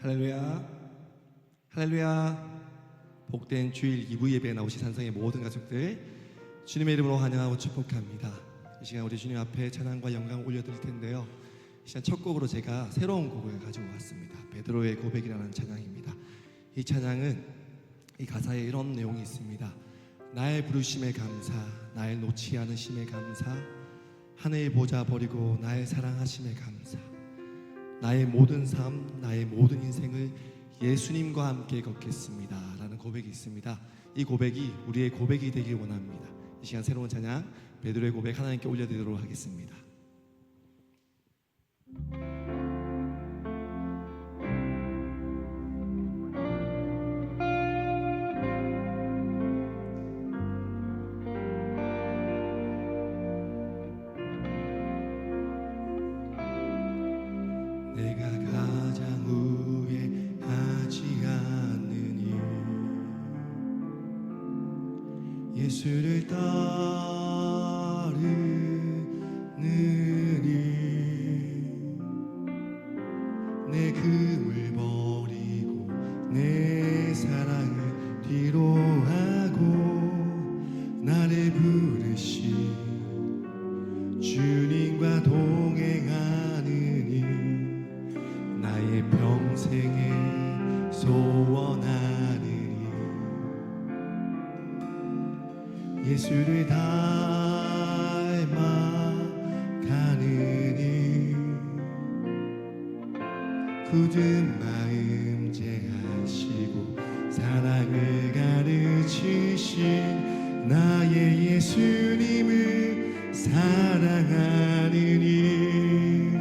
할렐루야, 할렐루야. 복된 주일 2부 예배에 나오신 산성의 모든 가족들 주님의 이름으로 환영하고 축복합니다. 이 시간 우리 주님 앞에 찬양과 영광 올려드릴 텐데요, 이 시간 첫 곡으로 제가 새로운 곡을 가지고 왔습니다. 베드로의 고백이라는 찬양입니다. 이 찬양은 이 가사에 이런 내용이 있습니다. 나의 부르심에 감사, 나의 놓지 않으심에 감사, 하늘의 보좌 버리고 나의 사랑하심에 감사, 나의 모든 삶, 나의 모든 인생을 예수님과 함께 걷겠습니다 라는 고백이 있습니다. 이 고백이 우리의 고백이 되길 원합니다. 이 시간 새로운 찬양 베드로의 고백 하나님께 올려드리도록 하겠습니다. 내가 가장 후회하지 않는 일, 예수를 따르는 일, 내 금을 버리고 내 사랑을 뒤로 하고 나를 부르신 주님과 동행하는 일, 나의 평생에 소원하는 일, 예수를 닮아가는 일, 굳은 마음 제하시고 사랑을 가르치신 나의 예수님을 사랑하는 일,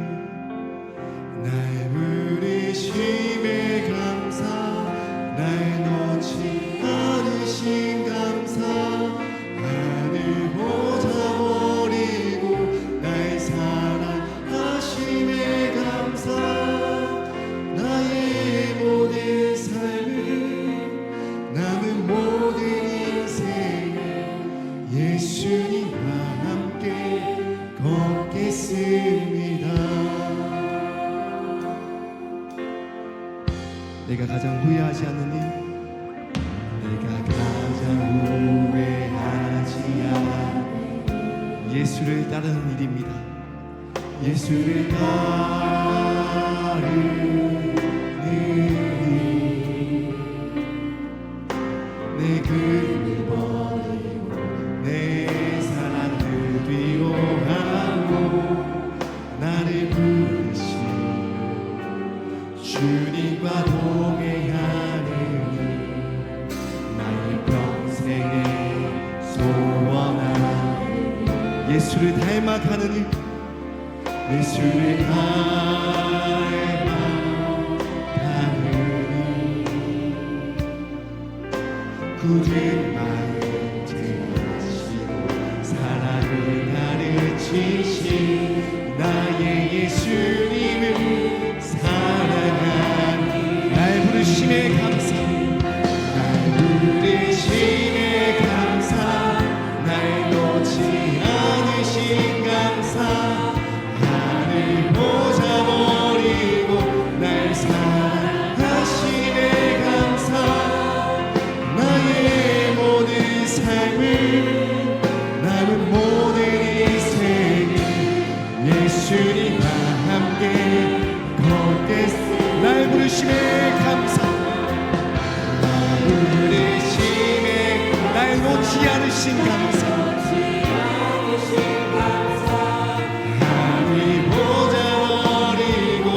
날 부르심에 감사, 날 놓지 않으신 감사, 하늘 보좌 버리고 날 사랑하심에 감사, 나의 모든 삶을 남은 모든 인생을 예수님과 함께 걷겠습니다. 내가 가장 후회하지 않는 일, 내가 가장 후회하지 않는 예수를 따르는 일입니다. 예수를 따르는 일, 내 금을 버리고 내 사랑을 뒤로 하고 나를 부르신 주님과 동행하는 일, 나의 평생에 소원하는 예수를 닮아가는 일, 예수를 닮아가는 일, 굳은 마음 제하시고 사랑을 가르치신 나의 예수님을 사랑하니, 날 부르심에 감사, 날 부르심에 감사, 날 놓지 않으신 감사, 하늘 보좌 버리고 날 사랑하심에 감사, 나의 모든 삶을 남은 모든 인생을 예수님과 함께 걷겠습니다. 날 부르심에 감사, 날 부르심에 날 놓지 않으신 감사, 하늘 보좌 버리고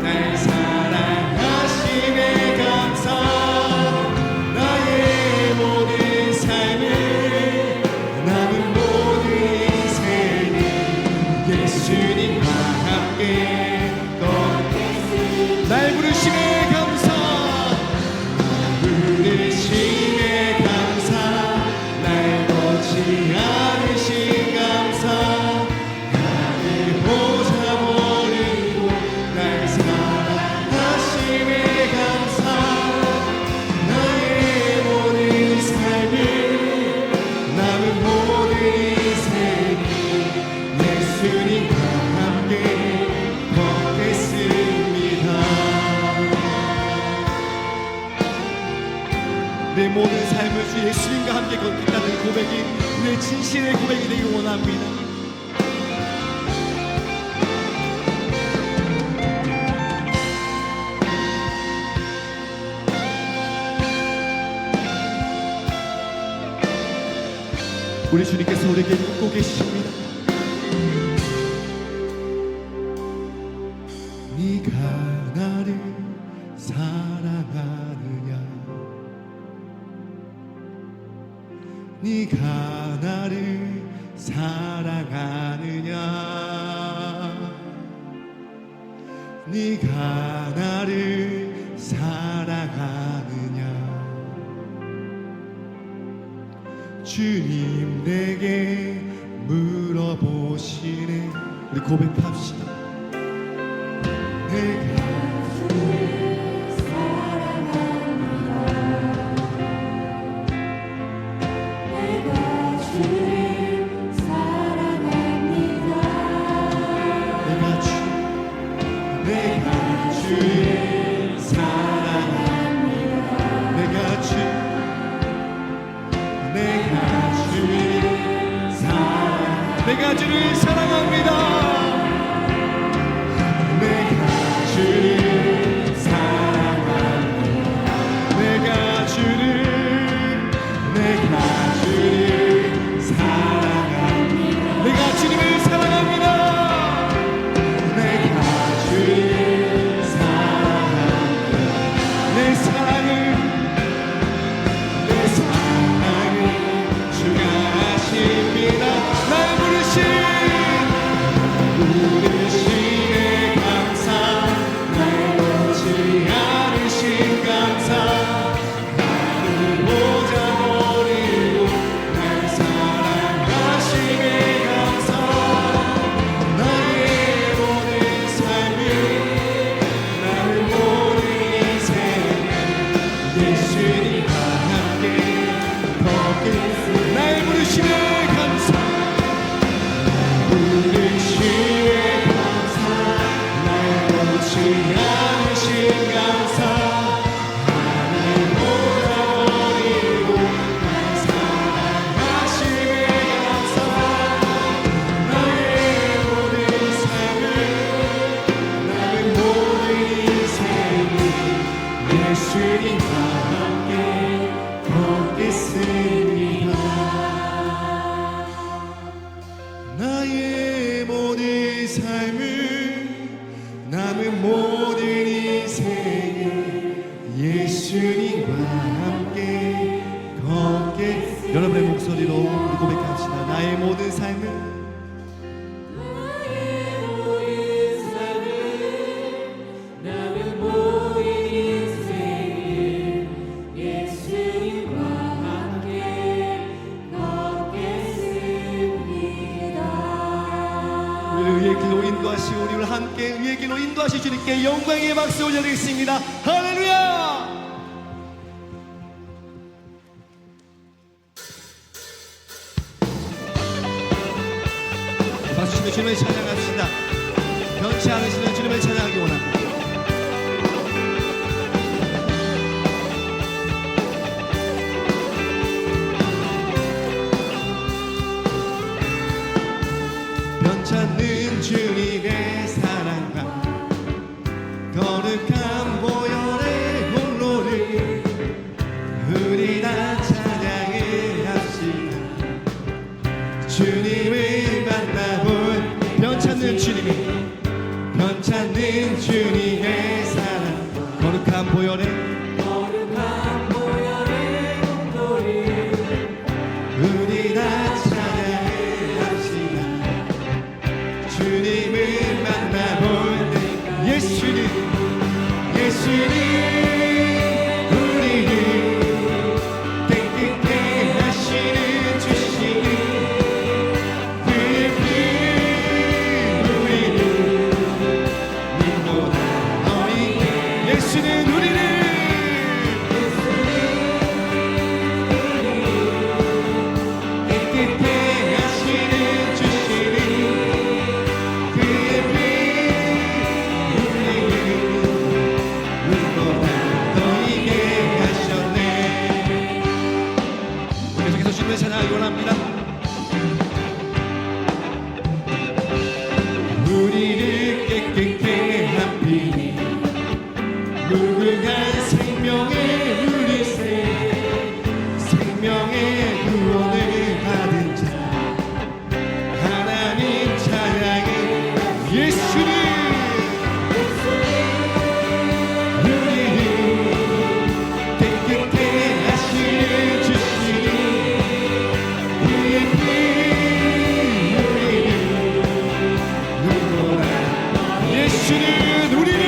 날 사랑하심에 감사, 나의 모든 삶을 남은 모든 인생을 예수님과 함께 걷겠습니다. 날 부르심에 감사, 날 부르심에 감사, 날 놓지 않으신 감사, 하늘 보좌 버리고 날 사랑하심에 감사, 나의 모든 삶을 남은 모든 인생을 예수님과 함께 걷겠습니다. 함께 걷겠다는 고백이 우리의 진실의 고백이 되길 원합니다. 우리 주님께서 우리에게 묻고 계십니다. 네가 나를 사랑하느냐, 네가 나를 사랑하느냐, 네가 나를 사랑하느냐. 주님 내게 물어보시네. 우리 고백합시다. 내가 주를 사랑합니다. 내가 주를 사랑합니다. 내가 주를 사랑합니다. 내가 주를 사랑합니다. 내가 주를 사랑합니다. 내가 주님을 사랑합니다. 내가 주를 사랑합니다. 내 사랑을 주가 하십니다. 날 부르시네 감사, 날 놓지 않으신 감사, 나를 보자 버리고 날 사랑하시네 감사. 나의 모든 삶을, 나의 모든 인생을 예수님과 함께 걷겠습니다. 날 부르시네 감사, 부르시네 감사, 날 놓지 않으신 감사, 나를 몰아버리고 날 사랑하시네 감사. 나의 모든 삶을, 나의 모든 인생을 예수님과 함께 걷겠습니다. 나의 모든 삶을, 남은 모든 인생을 예수님과 함께 걷게. 여러분의 목소리로 우리 고백합시다. 나의 모든 삶을, 남은 모든 인생을 예수님과 함께 걷겠습니다. 우리를 의의 길로 인도하시고 우리를 함께 의의 길로 인도하시 주님께 영광의 박수 올려드리겠습니다. 할렐루야. 박수 치며 주님을 찬양합시다. 변치 않으시는 주님을 찬양하기 원합니다. 변찮는 주님의 사랑과 거룩한 보혈의 공로를 우리 다 찬양을 합시다. 주님을 만나본 변찮는 주님의 사랑, 거룩한 보혈의 공로를 우리 다 찬양을 합시다. 주님을 만나볼 때 예수님 우리를 깨끗게 하시는 주시니 그의 피 우리를 님보다 너희에게 예수는 우리를 깨끗게 하시는 주시니 그의 피 우리를 예수님 우리를 깨끗게 하시는 주시니 그의 피 우리를 눈보라 예수는 우리를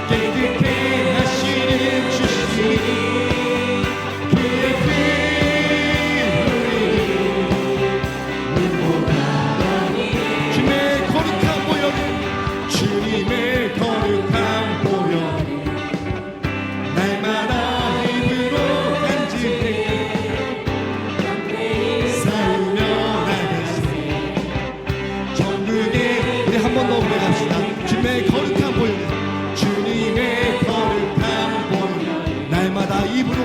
깨끗게 하시는 주시니 그의 피 주님의 거룩한 보혈 날마다 입으로 간직해 싸우며 나가세 전국에 우리 한 번 더 고백합시다. 주님의 거룩한 보혈 주님의 거룩한 보혈 날마다 입으로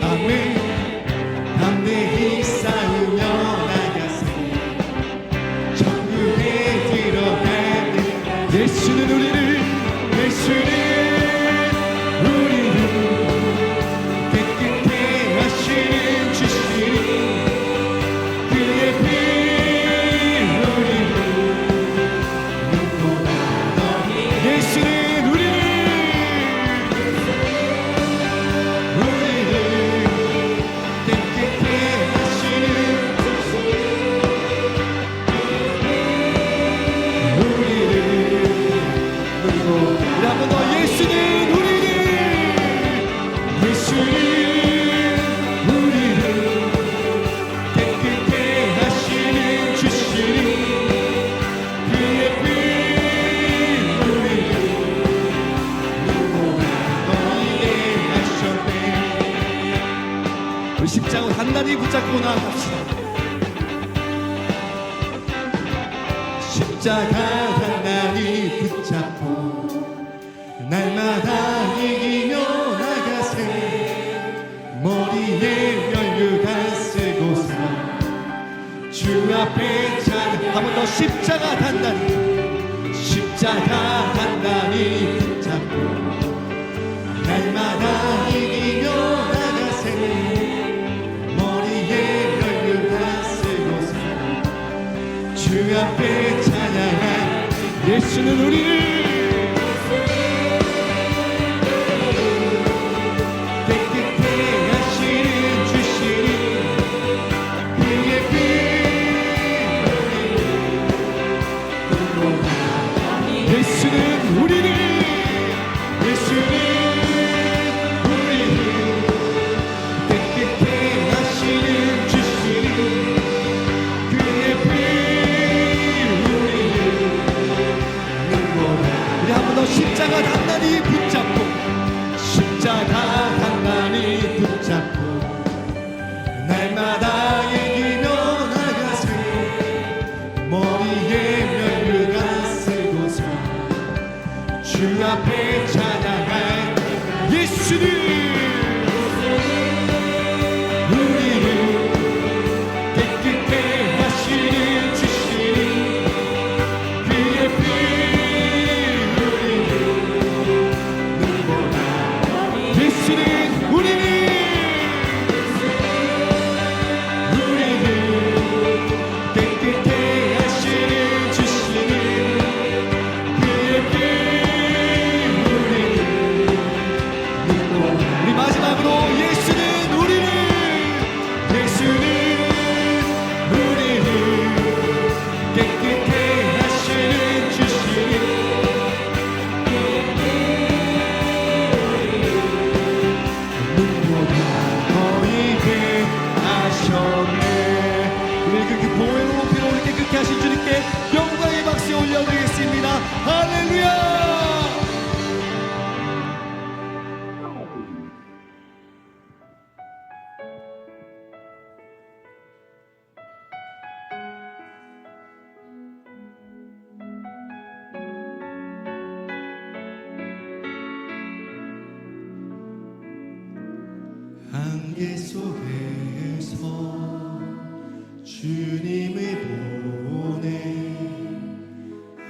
아멘 담대히 싸우며 예수는 우리를 깨끗게 하시는 주시니 그의 피 우리를 눈보라 예수는 우리를 깨끗게 하시는 우리 한 번 더 예수는 우리를 깨끗게 하시는 주시니 그의 피 우리를 너희에게 하셨네 우리 십자가 단단히 붙잡고 나아갑시다. 십자가 단단히 붙잡고 날마다 이기며 나가세 머리에 면류관 쓰고서 주 앞에 찬양 한 번 더 십자가 단단히 붙잡고 날마다 이기며 나가세 머리에 면류관 쓰고서 주 앞에 찬양한 예수는 우리를 십자가 단단히 붙잡고 날마다 이기며 나가세 머리에 면류관 쓰고서 주 앞에 찬양할 예수는 우리를 깨끗게 하시는 주시니 그의 피 예수는 우리를 깨끗게 하시는 주시니 그의 피 우리 마지막으로 예수는 우리를 깨끗게 하시는 주시니 우리 그렇게 보혈로 피로 우리 깨끗게 하신 주님께 영광의 박수 올려드리겠습니다. 할렐루야. 안개 속에서 주님을 보내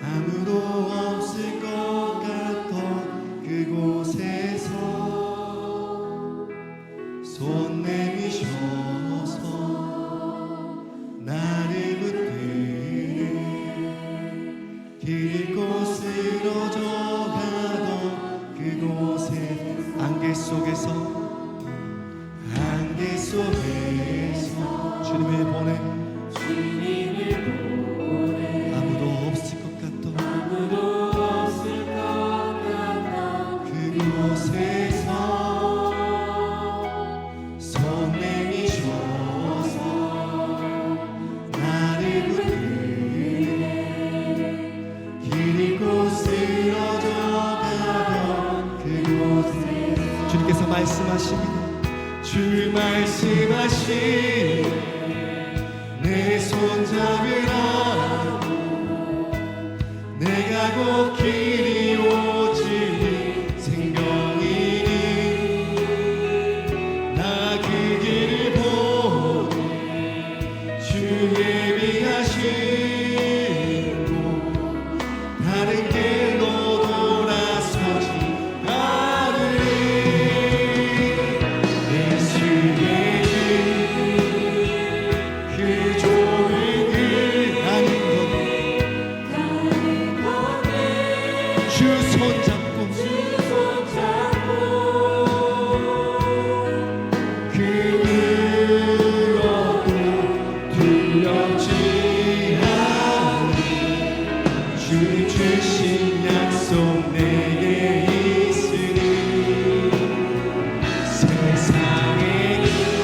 아무도 없을 것 같던 그곳에서 손 내미 말씀하신 내 손잡으라 내가 곧 길이 오지 생명이니 나 그 길을 보니 주 예비하신 곳 다른 길로 돌아서지 않으리 예수의 길 그 좁은 길 가는 것 주 손잡고 그 물어도 두렵지 않으리 주 주신 약속 내게 있으니 세상의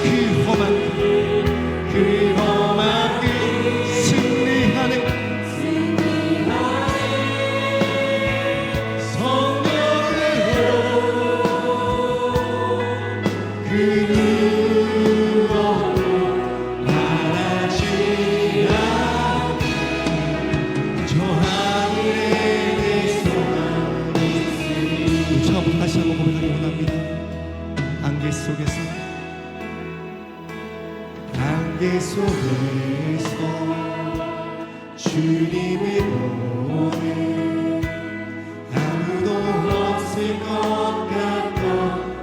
그 험한 그 험한 길 승리하는 그 누구도 바라지 않는 저 하늘에 내 소망이 있으니 처음부터 다시 한번 고백하기 원합니다. 안개 속에서 주님을 보내 아무도 없을 것 같던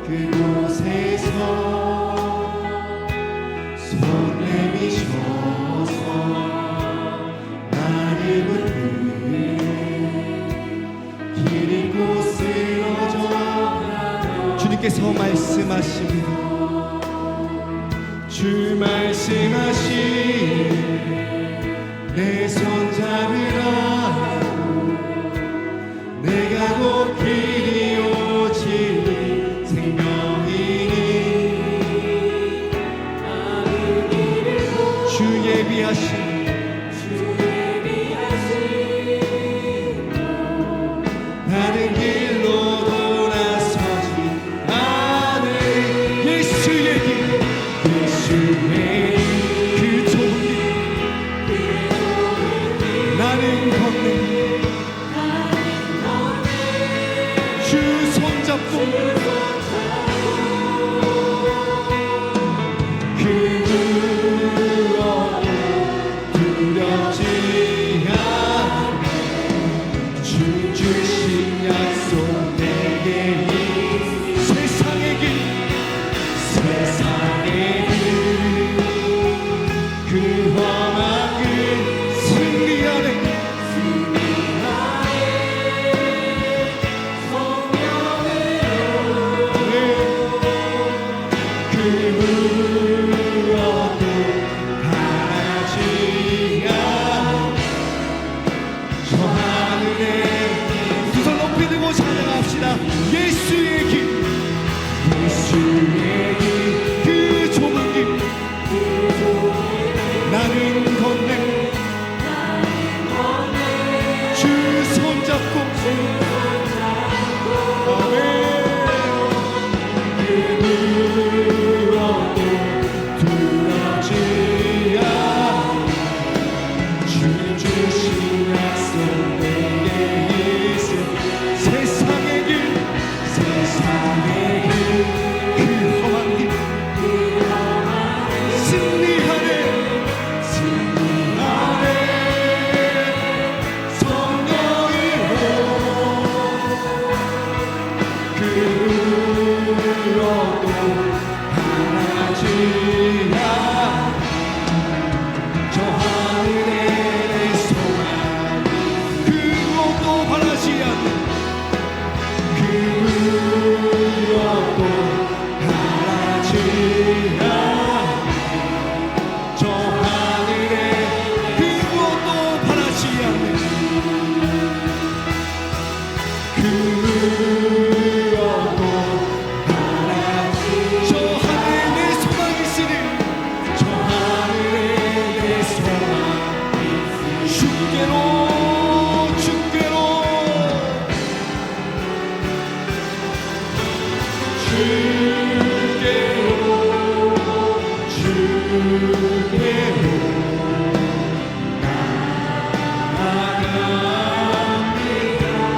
그곳에서 손 내미셔서 나를 붙들네 길 잃고 쓰러져 주님께서 말씀하십니다. 주 말씀하신 내 손잡으라 내가 곧 길이 오지 생명이니 주 예비하신 다른 길로 돌아서지 않을 예수의 길 그 좁은 길 나는 걷는 주 손잡고 그 누구도 두렵지 않는 주 주신 약속 내게 세상의 길 그 험한 길 승리하는 그 물어도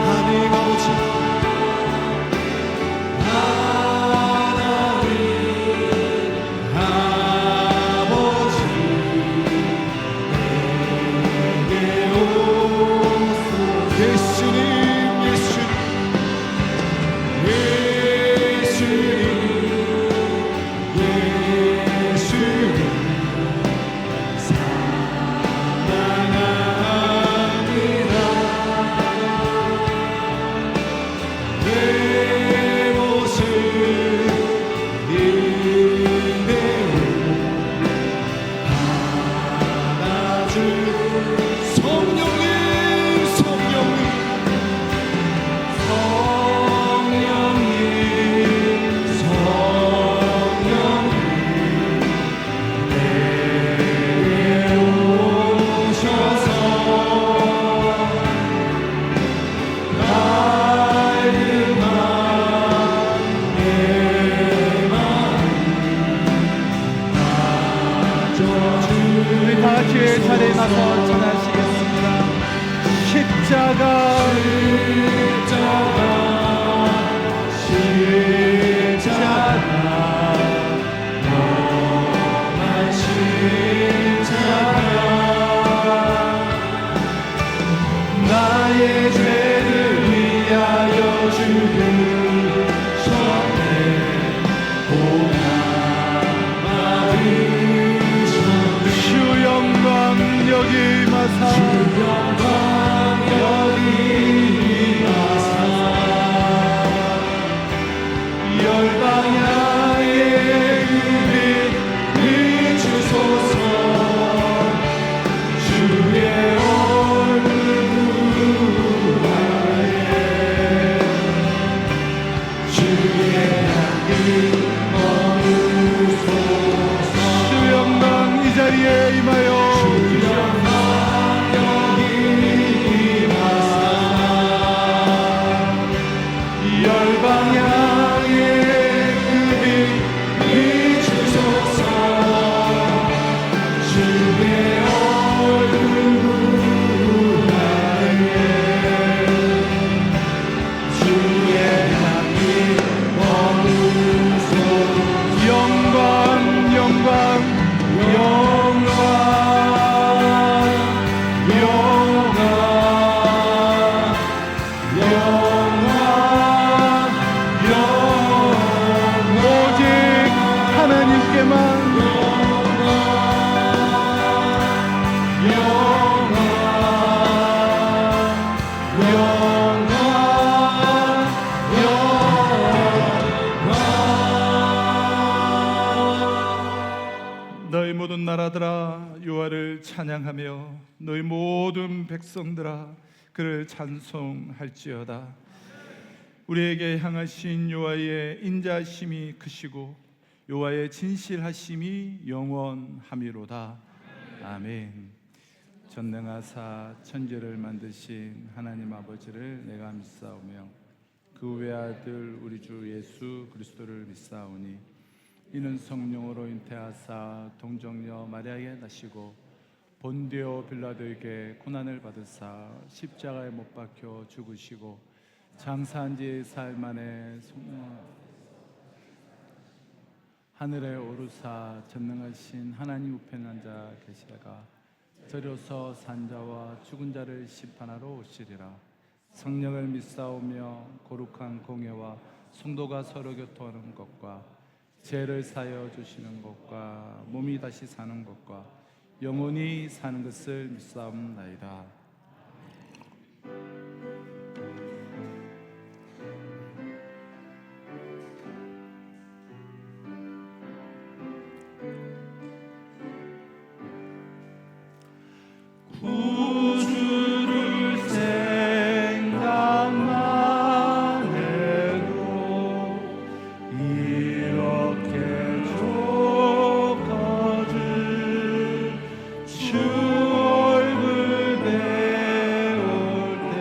하나님 아버지 우리 다 같이 자리에 나서 찬양하시겠습니다. 십자가 나의 죄를 위하여 죽으셨네. 주 영광 여기 마사 열방향의 빛 비추소서. 주의 얼굴 아래 주의 향기 머무소서. 주 영광 이 자리에 임하여 너희 모든 나라들아 여호와를 찬양하며 너희 모든 백성들아 그를 찬송할지어다. 우리에게 향하신 여호와의 인자하심이 크시고 여호와의 진실하심이 영원함이로다. 아멘. 전능하사 천지를 만드신 하나님 아버지를 내가 믿사오며 그 외아들 우리 주 예수 그리스도를 믿사오니 이는 성령으로 잉태하사 동정녀 마리아에게 나시고 본디오 빌라도에게 고난을 받으사 십자가에 못 박혀 죽으시고 장사한 지 사흘 만에 하늘에 오르사 전능하신 하나님 우편에 앉아 계시다가 저려서 산자와 죽은 자를 심판하러 오시리라. 성령을 믿사오며 거룩한 공예와 성도가 서로 교통하는 것과 죄를 사여 주시는 것과 몸이 다시 사는 것과 영원히 사는 것을 믿사옵나이다. 구주를 생각만 해도 이렇게 좋거든. 주 얼굴 배울 때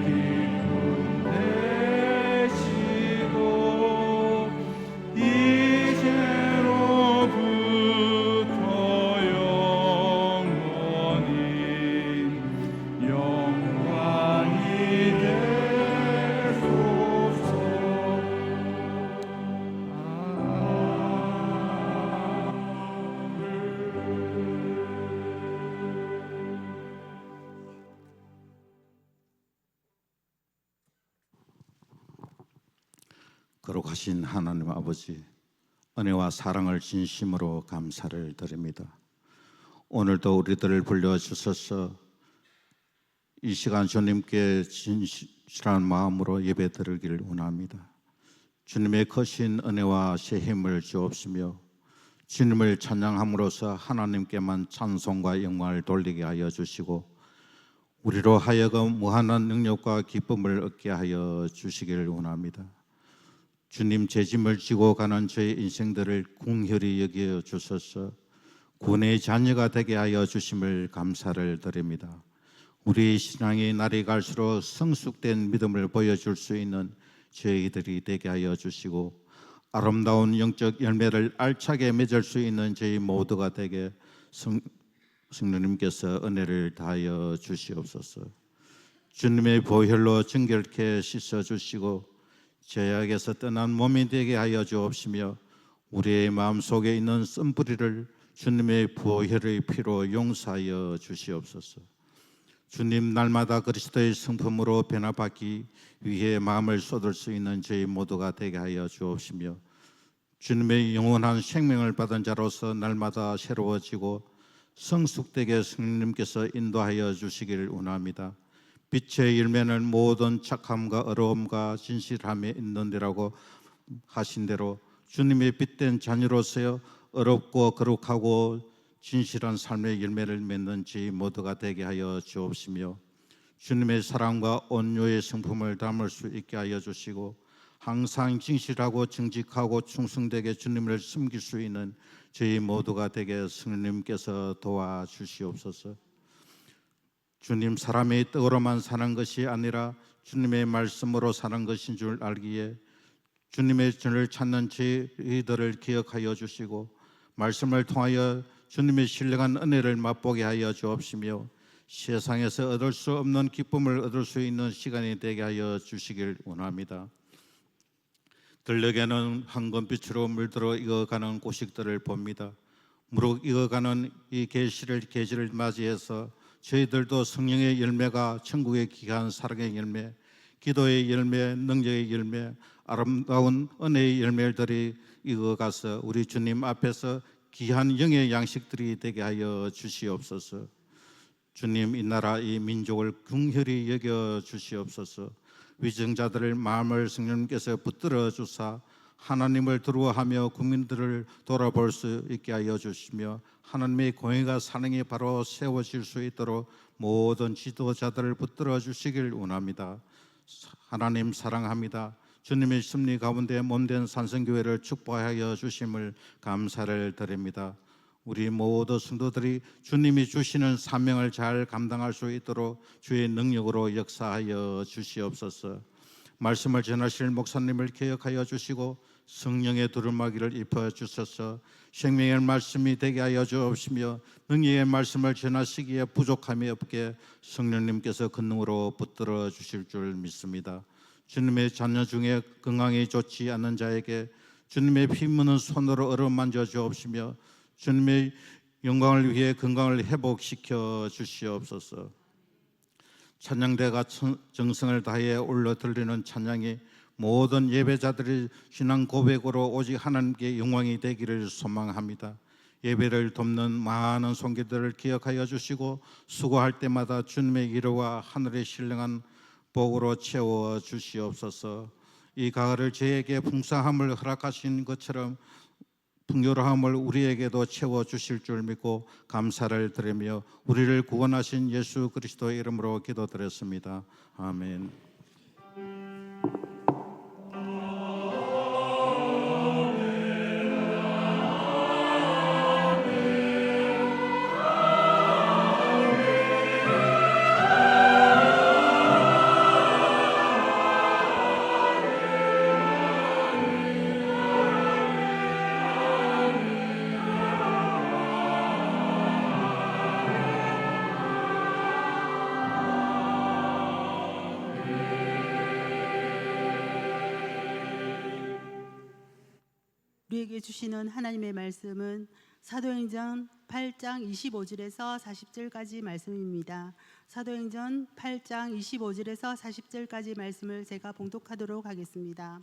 기쁨 되시고 이제로부터 영원히 영광이 되소서. 거룩하신 하나님 아버지, 은혜와 사랑을 진심으로 감사를 드립니다. 오늘도 우리들을 불러주셔서 이 시간 주님께 진실한 마음으로 예배드리기를 원합니다. 주님의 크신 은혜와 새 힘을 주옵시며 주님을 찬양함으로써 하나님께만 찬송과 영광을 돌리게 하여 주시고 우리로 하여금 무한한 능력과 기쁨을 얻게 하여 주시기를 원합니다. 주님, 죄짐을 지고 가는 저의 인생들을 긍휼히 여겨 주셔서 구원의 자녀가 되게 하여 주심을 감사를 드립니다. 우리 신앙의 날이 갈수록 성숙된 믿음을 보여줄 수 있는 저희들이 되게 하여 주시고 아름다운 영적 열매를 알차게 맺을 수 있는 저희 모두가 되게 성령님께서 은혜를 다하여 주시옵소서. 주님의 보혈로 정결케 씻어주시고 죄악에서 떠난 몸이 되게 하여 주옵시며 우리의 마음속에 있는 쓴뿌리를 주님의 보혈의 피로 용서하여 주시옵소서. 주님, 날마다 그리스도의 성품으로 변화받기 위해 마음을 쏟을 수 있는 저희 모두가 되게 하여 주옵시며 주님의 영원한 생명을 받은 자로서 날마다 새로워지고 성숙되게 성령님께서 인도하여 주시기를 원합니다. 빛의 열매는 모든 착함과 어려움과 진실함에 있는 데라고 하신 대로 주님의 빛된 자녀로서 어렵고 거룩하고 진실한 삶의 열매를 맺는 저희 모두가 되게 하여 주옵시며 주님의 사랑과 온유의 성품을 담을 수 있게 하여 주시고 항상 진실하고 정직하고 충성되게 주님을 섬길 수 있는 저희 모두가 되게 성령님께서 도와주시옵소서. 주님, 사람의 떡으로만 사는 것이 아니라 주님의 말씀으로 사는 것인 줄 알기에 주님의 전을 찾는 저희들을 기억하여 주시고 말씀을 통하여 주님의 신령한 은혜를 맛보게 하여 주옵시며 세상에서 얻을 수 없는 기쁨을 얻을 수 있는 시간이 되게 하여 주시길 원합니다. 들녘에는 황금빛으로 물들어 익어가는 곡식들을 봅니다. 무르 익어가는 이 계절을 맞이해서 저희들도 성령의 열매가 천국의 귀한 사랑의 열매, 기도의 열매, 능력의 열매, 아름다운 은혜의 열매들이 익어가서 우리 주님 앞에서 귀한 영의 양식들이 되게 하여 주시옵소서. 주님, 이 나라 이 민족을 긍휼히 여겨 주시옵소서. 위정자들의 마음을 성령님께서 붙들어 주사 하나님을 두려워하며 국민들을 돌아볼 수 있게 하여 주시며 하나님의 공의가 사랑이 바로 세워질 수 있도록 모든 지도자들을 붙들어 주시길 원합니다. 하나님 사랑합니다. 주님의 섭리 가운데 몸된 산성교회를 축복하여 주심을 감사를 드립니다. 우리 모두 성도들이 주님이 주시는 사명을 잘 감당할 수 있도록 주의 능력으로 역사하여 주시옵소서. 말씀을 전하실 목사님을 기억하여 주시고 성령의 두루마기를 입혀 주셔서 생명의 말씀이 되게 하여 주옵시며 능력의 말씀을 전하시기에 부족함이 없게 성령님께서 권능으로 붙들어 주실 줄 믿습니다. 주님의 자녀 중에 건강이 좋지 않은 자에게 주님의 피 묻는 손으로 어루만져 주옵시며 주님의 영광을 위해 건강을 회복시켜 주시옵소서. 찬양대가 정성을 다해 올려 들리는 찬양이 모든 예배자들의 신앙 고백으로 오직 하나님께 영광이 되기를 소망합니다. 예배를 돕는 많은 손길들을 기억하여 주시고 수고할 때마다 주님의 위로와 하늘의 신령한 복으로 채워 주시옵소서. 이 가을을 저에게 풍성함을 허락하신 것처럼 풍요로함을 우리에게도 채워 주실 줄 믿고 감사를 드리며 우리를 구원하신 예수 그리스도의 이름으로 기도드렸습니다. 아멘. 우리에게 주시는 하나님의 말씀은 사도행전 8장 25절에서 40절까지 말씀입니다. 사도행전 8장 25절에서 40절까지 말씀을 제가 봉독하도록 하겠습니다.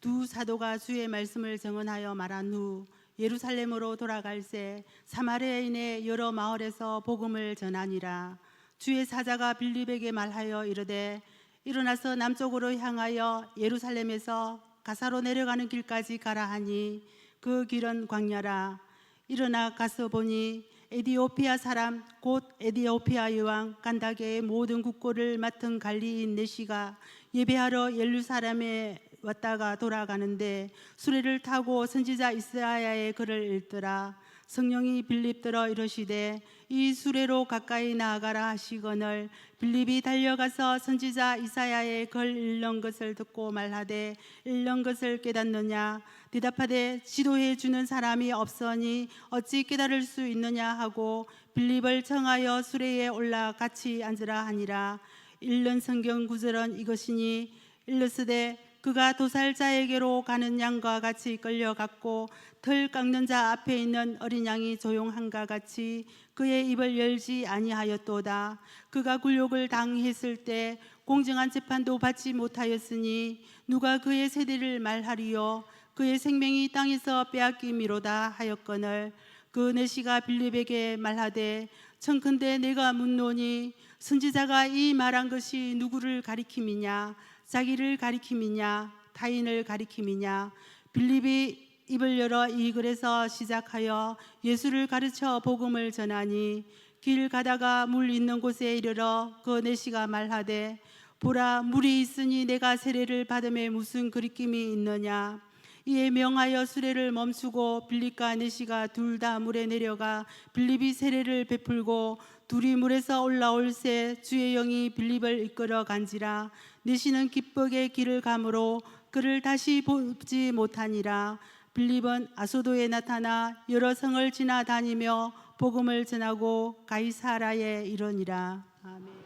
두 사도가 주의 말씀을 증언하여 말한 후 예루살렘으로 돌아갈새 사마리아인의 여러 마을에서 복음을 전하니라. 주의 사자가 빌립에게 말하여 이르되 일어나서 남쪽으로 향하여 예루살렘에서 가사로 내려가는 길까지 가라 하니 그 길은 광야라. 일어나 가서 보니 에디오피아 사람 곧 에디오피아 여왕 간다게의 모든 국고를 맡은 관리인 네시가 예배하러 예루살렘에 왔다가 돌아가는데 수레를 타고 선지자 이사야의 글을 읽더라. 성령이 빌립들어 이르시되 이 수레로 가까이 나아가라 하시거늘 빌립이 달려가서 선지자 이사야의 글 읽는 것을 듣고 말하되 읽는 것을 깨닫느냐 대답하되 지도해 주는 사람이 없으니 어찌 깨달을 수 있느냐 하고 빌립을 청하여 수레에 올라 같이 앉으라 하니라. 읽는 성경 구절은 이것이니 일러스되 그가 도살자에게로 가는 양과 같이 끌려갔고 털 깎는 자 앞에 있는 어린 양이 조용한가 같이 그의 입을 열지 아니하였도다. 그가 굴욕을 당했을 때 공정한 재판도 받지 못하였으니 누가 그의 세대를 말하리요. 그의 생명이 땅에서 빼앗김이로다 하였거늘 그 내시가 빌립에게 말하되 청컨대 내가 묻노니 선지자가 이 말한 것이 누구를 가리킴이냐 자기를 가리킴이냐 타인을 가리킴이냐. 빌립이 입을 열어 이 글에서 시작하여 예수를 가르쳐 복음을 전하니 길 가다가 물 있는 곳에 이르러 그 내시가 말하되 보라 물이 있으니 내가 세례를 받음에 무슨 그리낌이 있느냐. 이에 명하여 수레를 멈추고 빌립과 내시가 둘 다 물에 내려가 빌립이 세례를 베풀고 둘이 물에서 올라올새 주의 영이 빌립을 이끌어 간지라. 내시는 기쁘게 길을 가므로 그를 다시 보지 못하니라. 빌립은 아소도에 나타나 여러 성을 지나다니며 복음을 전하고 가이사라에 이르니라. 아멘.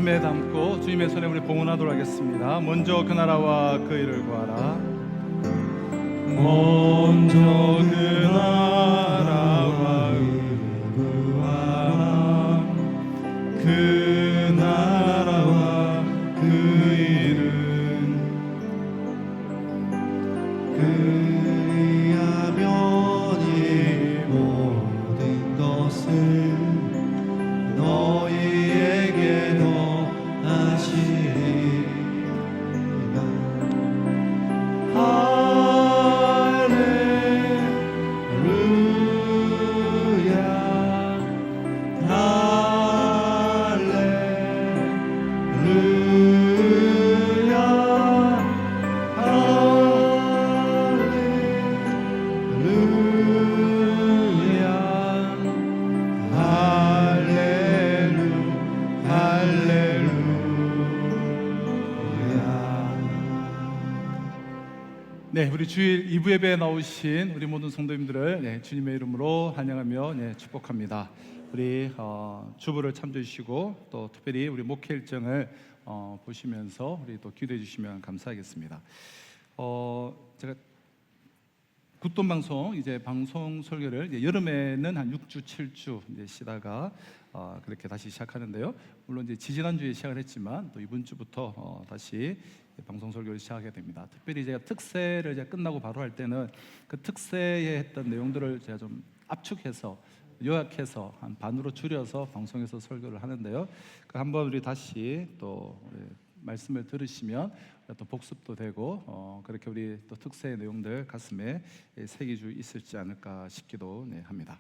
가슴에 담고 주님의 손에 우리 봉헌하도록 하겠습니다. 먼저 그 나라와 그 일을 구하라. 먼저 그 나라와 의를 구하라. 그 나라와 그 일은 그리하면 이 모든 것을 너희에게 더하시리라. 네, 우리 주일 2부 예배에 나오신 우리 모든 성도님들을 주님의 이름으로 환영하며 축복합니다. 우리 주부를 참조해 주시고 또 특별히 우리 목회 일정을 보시면서 우리 또 기도해 주시면 감사하겠습니다. 제가 굿돈 방송 이제 방송 설교를 이제 여름에는 한 6주, 7주 이제 쉬다가 그렇게 다시 시작하는데요. 물론 이제 지지난주에 시작을 했지만 또 이번 주부터 다시 방송 설교를 시작하게 됩니다. 특별히 제가 특세를 이제 끝나고 바로 할 때는 그 특세에 했던 내용들을 제가 좀 압축해서 요약해서 한 반으로 줄여서 방송에서 설교를 하는데요. 그 한번 우리 다시 또 말씀을 들으시면 또 복습도 되고 그렇게 우리 또 특세의 내용들 가슴에 새길 수 있을지 않을까 싶기도 합니다.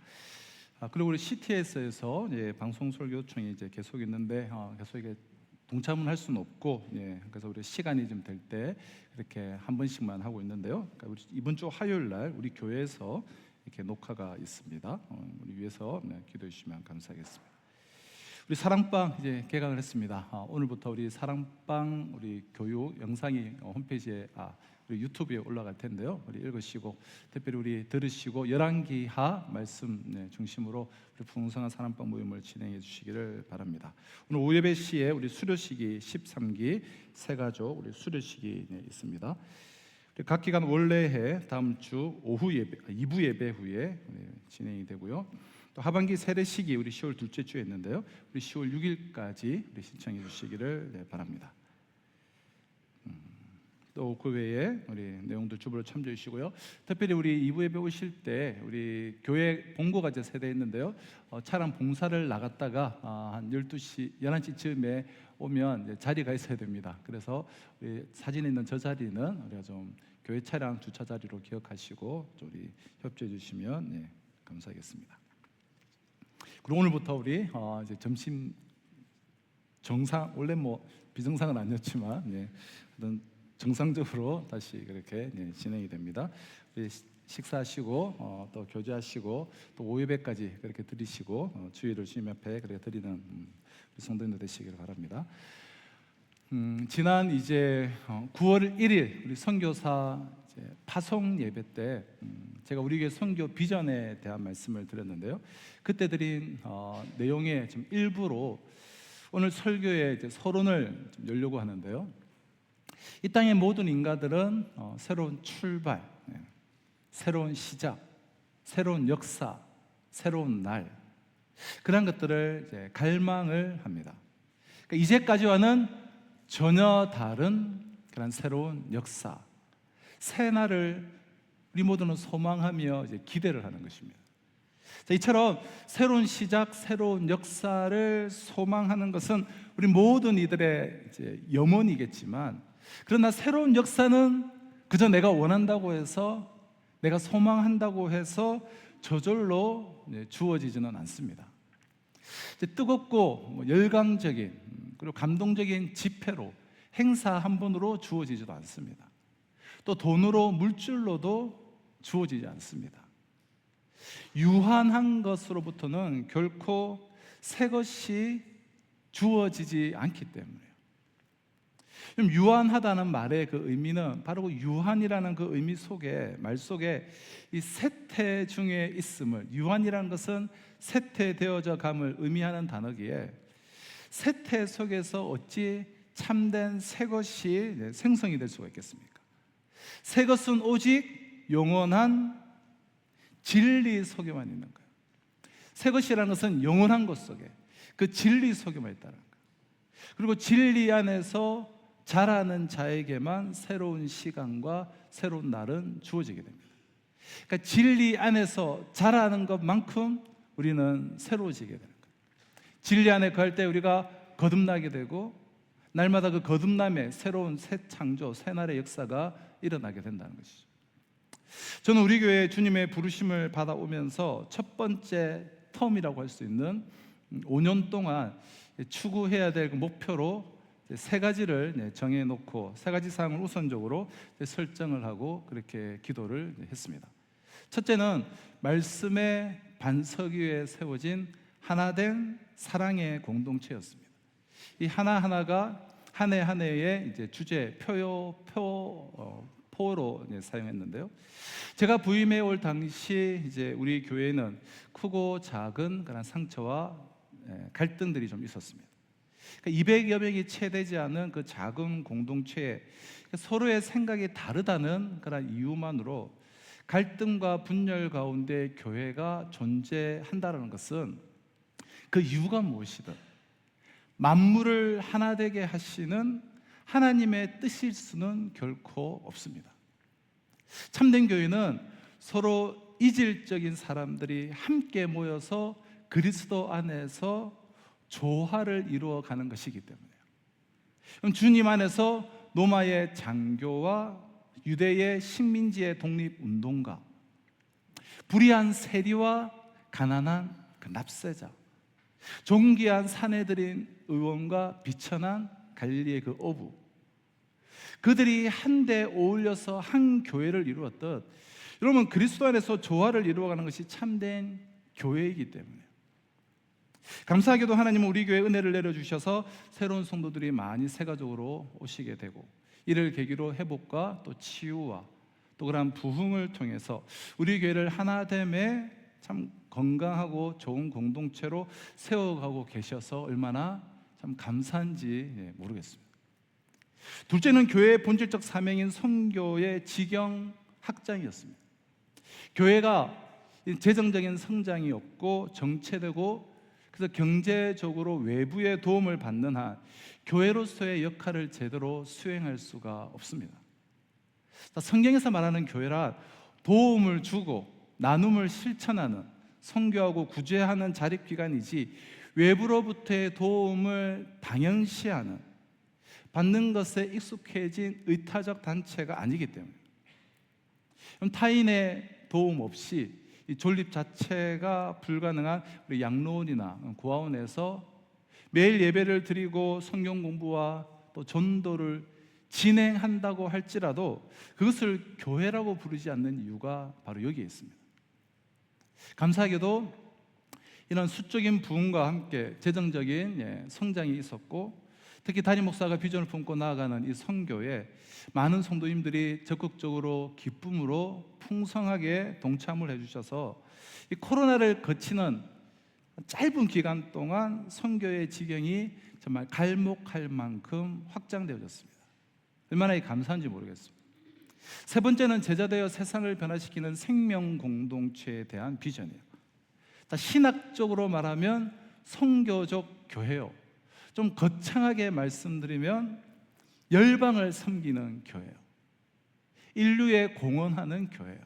그리고 우리 CTS에서 방송 설교 요청이 이제 계속 있는데 계속 이게 동참은 할 수는 없고 그래서 우리 시간이 좀 될 때 이렇게 한 번씩만 하고 있는데요. 그러니까 우리 이번 주 화요일 날 우리 교회에서 이렇게 녹화가 있습니다. 우리 위해서 기도해 주시면 감사하겠습니다. 우리 사랑방 이제 개강을 했습니다. 오늘부터 우리 사랑방 우리 교육 영상이 홈페이지에 우리 유튜브에 올라갈 텐데요. 우리 읽으시고 특별히 우리 들으시고 열왕기하 말씀 중심으로 우리 풍성한 사랑방 모임을 진행해 주시기를 바랍니다. 오늘 오후 예배 시에 우리 수료식이 13기 새가족 우리 수료식이 있습니다. 각 기간 원래해 다음 주 오후 예배 2부 예배 후에 진행이 되고요. 또 하반기 세례식이 우리 10월 둘째 주에 있는데요. 우리 10월 6일까지 우리 신청해 주시기를 바랍니다. 또 그 외에 우리 내용들 주부를 참조해 주시고요. 특별히 우리 2부 예배 오실 때 우리 교회 봉고가 이제 세대했는데요. 차량 봉사를 나갔다가 한 12시, 11시쯤에 오면 이제 자리가 있어야 됩니다. 그래서 우리 사진에 있는 저 자리는 우리가 좀 교회 차량 주차 자리로 기억하시고 좀 우리 협조해 주시면 감사하겠습니다. 그리고 오늘부터 우리 이제 점심 정상 원래 뭐 비정상은 아니었지만 어떤 정상적으로 다시 그렇게 진행이 됩니다. 우리 식사하시고 또 교제하시고 또 오후 예배까지 그렇게 드리시고 주일을 주님 앞에 그렇게 드리는 우리 성도님들 되시기를 바랍니다. 지난 이제 9월 1일 우리 선교사 이제 파송 예배 때 제가 우리 교회 선교 비전에 대한 말씀을 드렸는데요. 그때 드린 내용의 좀 일부로 오늘 설교의 이제 서론을 좀 열려고 하는데요. 이 땅의 모든 인간들은 새로운 출발, 새로운 시작, 새로운 역사, 새로운 날 그런 것들을 이제 갈망을 합니다. 그러니까 이제까지와는 전혀 다른 그런 새로운 역사, 새 날을 우리 모두는 소망하며 이제 기대를 하는 것입니다. 자, 이처럼 새로운 시작, 새로운 역사를 소망하는 것은 우리 모든 이들의 이제 염원이겠지만, 그러나 새로운 역사는 그저 내가 원한다고 해서, 내가 소망한다고 해서 저절로 주어지지는 않습니다. 이제 뜨겁고 열광적인 그리고 감동적인 집회로, 행사 한 번으로 주어지지도 않습니다. 또 돈으로, 물질로도 주어지지 않습니다. 유한한 것으로부터는 결코 새 것이 주어지지 않기 때문에요. 유한하다는 말의 그 의미는 바로 그 유한이라는 그 의미 속에, 말 속에 이 쇠퇴 중에 있음을, 유한이라는 것은 쇠퇴되어져 감을 의미하는 단어기에 세태 속에서 어찌 참된 새 것이 생성이 될 수가 있겠습니까? 새 것은 오직 영원한 진리 속에만 있는 거예요. 새 것이라는 것은 영원한 것 속에, 그 진리 속에만 있다는 거예요. 그리고 진리 안에서 자라는 자에게만 새로운 시간과 새로운 날은 주어지게 됩니다. 그러니까 진리 안에서 자라는 것만큼 우리는 새로워지게 되는 거예요. 진리 안에 거할 때 우리가 거듭나게 되고, 날마다 그 거듭남에 새로운 새 창조, 새 날의 역사가 일어나게 된다는 것이죠. 저는 우리 교회 주님의 부르심을 받아오면서 첫 번째 텀이라고 할 수 있는 5년 동안 추구해야 될 그 목표로 세 가지를 정해놓고 세 가지 사항을 우선적으로 설정을 하고 그렇게 기도를 했습니다. 첫째는 말씀의 반석 위에 세워진 하나된 사랑의 공동체였습니다. 이 하나하나가 한 해 한 해의 이제 주제 포로 사용했는데요. 제가 부임해 올 당시 이제 우리 교회는 크고 작은 그런 상처와 갈등들이 좀 있었습니다. 200여 명이 채 되지 않은 그 작은 공동체에 서로의 생각이 다르다는 그런 이유만으로 갈등과 분열 가운데 교회가 존재한다는 것은 그 이유가 무엇이든 만물을 하나 되게 하시는 하나님의 뜻일 수는 결코 없습니다. 참된 교회는 서로 이질적인 사람들이 함께 모여서 그리스도 안에서 조화를 이루어가는 것이기 때문에요. 그럼 주님 안에서 로마의 장교와 유대의 식민지의 독립운동가, 불의한 세리와 가난한 그 납세자, 존귀한 사내들인 의원과 비천한 갈릴리의 그 어부, 그들이 한데 어울려서 한 교회를 이루었듯, 여러분 그리스도 안에서 조화를 이루어가는 것이 참된 교회이기 때문에 감사하게도 하나님은 우리 교회에 은혜를 내려주셔서 새로운 성도들이 많이 세가족으로 오시게 되고, 이를 계기로 회복과 또 치유와 또 그런 부흥을 통해서 우리 교회를 하나됨에 참 건강하고 좋은 공동체로 세워가고 계셔서 얼마나 참 감사한지 모르겠습니다. 둘째는 교회의 본질적 사명인 선교의 지경 확장이었습니다. 교회가 재정적인 성장이 없고 정체되고, 그래서 경제적으로 외부의 도움을 받는 한 교회로서의 역할을 제대로 수행할 수가 없습니다. 성경에서 말하는 교회란 도움을 주고 나눔을 실천하는, 선교하고 구제하는 자립기관이지 외부로부터의 도움을 당연시하는, 받는 것에 익숙해진 의타적 단체가 아니기 때문에 타인의 도움 없이 이 존립 자체가 불가능한 우리 양로원이나 고아원에서 매일 예배를 드리고 성경 공부와 또 전도를 진행한다고 할지라도 그것을 교회라고 부르지 않는 이유가 바로 여기에 있습니다. 감사하게도 이런 수적인 부흥과 함께 재정적인 성장이 있었고, 특히 담임 목사가 비전을 품고 나아가는 이 선교에 많은 성도님들이 적극적으로 기쁨으로 풍성하게 동참을 해주셔서 이 코로나를 거치는 짧은 기간 동안 선교의 지경이 정말 갈목할 만큼 확장되어졌습니다. 얼마나 감사한지 모르겠습니다. 세 번째는 제자되어 세상을 변화시키는 생명 공동체에 대한 비전이에요. 신학적으로 말하면 선교적 교회요. 좀 거창하게 말씀드리면 열방을 섬기는 교회요. 인류에 공헌하는 교회요.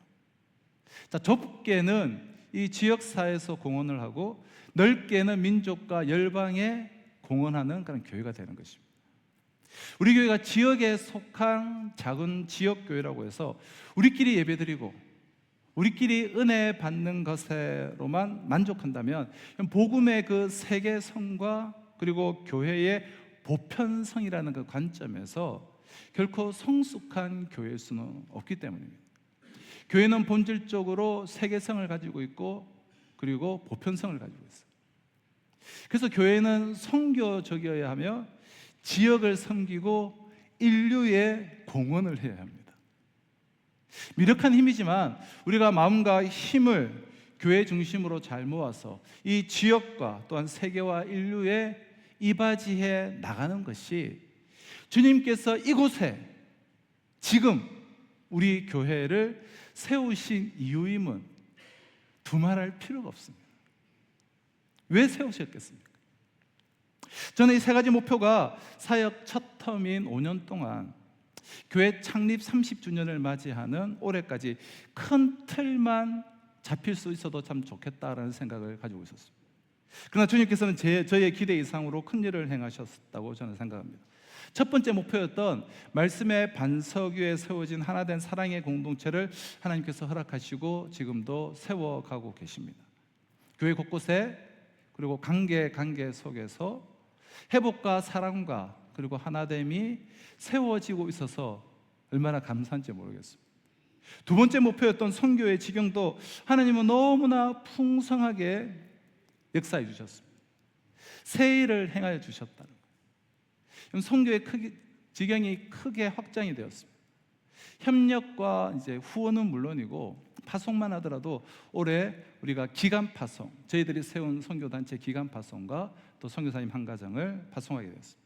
좁게는 이 지역사회에서 공헌을 하고, 넓게는 민족과 열방에 공헌하는 그런 교회가 되는 것입니다. 우리 교회가 지역에 속한 작은 지역교회라고 해서 우리끼리 예배드리고 우리끼리 은혜 받는 것으로만 만족한다면 복음의 그 세계성과 그리고 교회의 보편성이라는 그 관점에서 결코 성숙한 교회일 수는 없기 때문입니다. 교회는 본질적으로 세계성을 가지고 있고 그리고 보편성을 가지고 있어요. 그래서 교회는 선교적이어야 하며 지역을 섬기고 인류에 공헌을 해야 합니다. 미력한 힘이지만 우리가 마음과 힘을 교회 중심으로 잘 모아서 이 지역과 또한 세계와 인류에 이바지해 나가는 것이 주님께서 이곳에 지금 우리 교회를 세우신 이유임은 두말할 필요가 없습니다. 왜 세우셨겠습니까? 저는 이 세 가지 목표가 사역 첫 텀인 5년 동안 교회 창립 30주년을 맞이하는 올해까지 큰 틀만 잡힐 수 있어도 참 좋겠다라는 생각을 가지고 있었습니다. 그러나 주님께서는 저의 기대 이상으로 큰 일을 행하셨다고 저는 생각합니다. 첫 번째 목표였던 말씀의 반석 위에 세워진 하나된 사랑의 공동체를 하나님께서 허락하시고 지금도 세워가고 계십니다. 교회 곳곳에 그리고 관계 속에서 회복과 사랑과 그리고 하나됨이 세워지고 있어서 얼마나 감사한지 모르겠습니다. 두 번째 목표였던 선교의 지경도 하나님은 너무나 풍성하게 역사해 주셨습니다. 새 일을 행하여 주셨다는 거예요. 선교의 지경이 크게 확장이 되었습니다. 협력과 이제 후원은 물론이고 파송만 하더라도 올해 우리가 기간 파송, 저희들이 세운 선교단체 기간 파송과 또 선교사님 한 가정을 파송하게 되었습니다.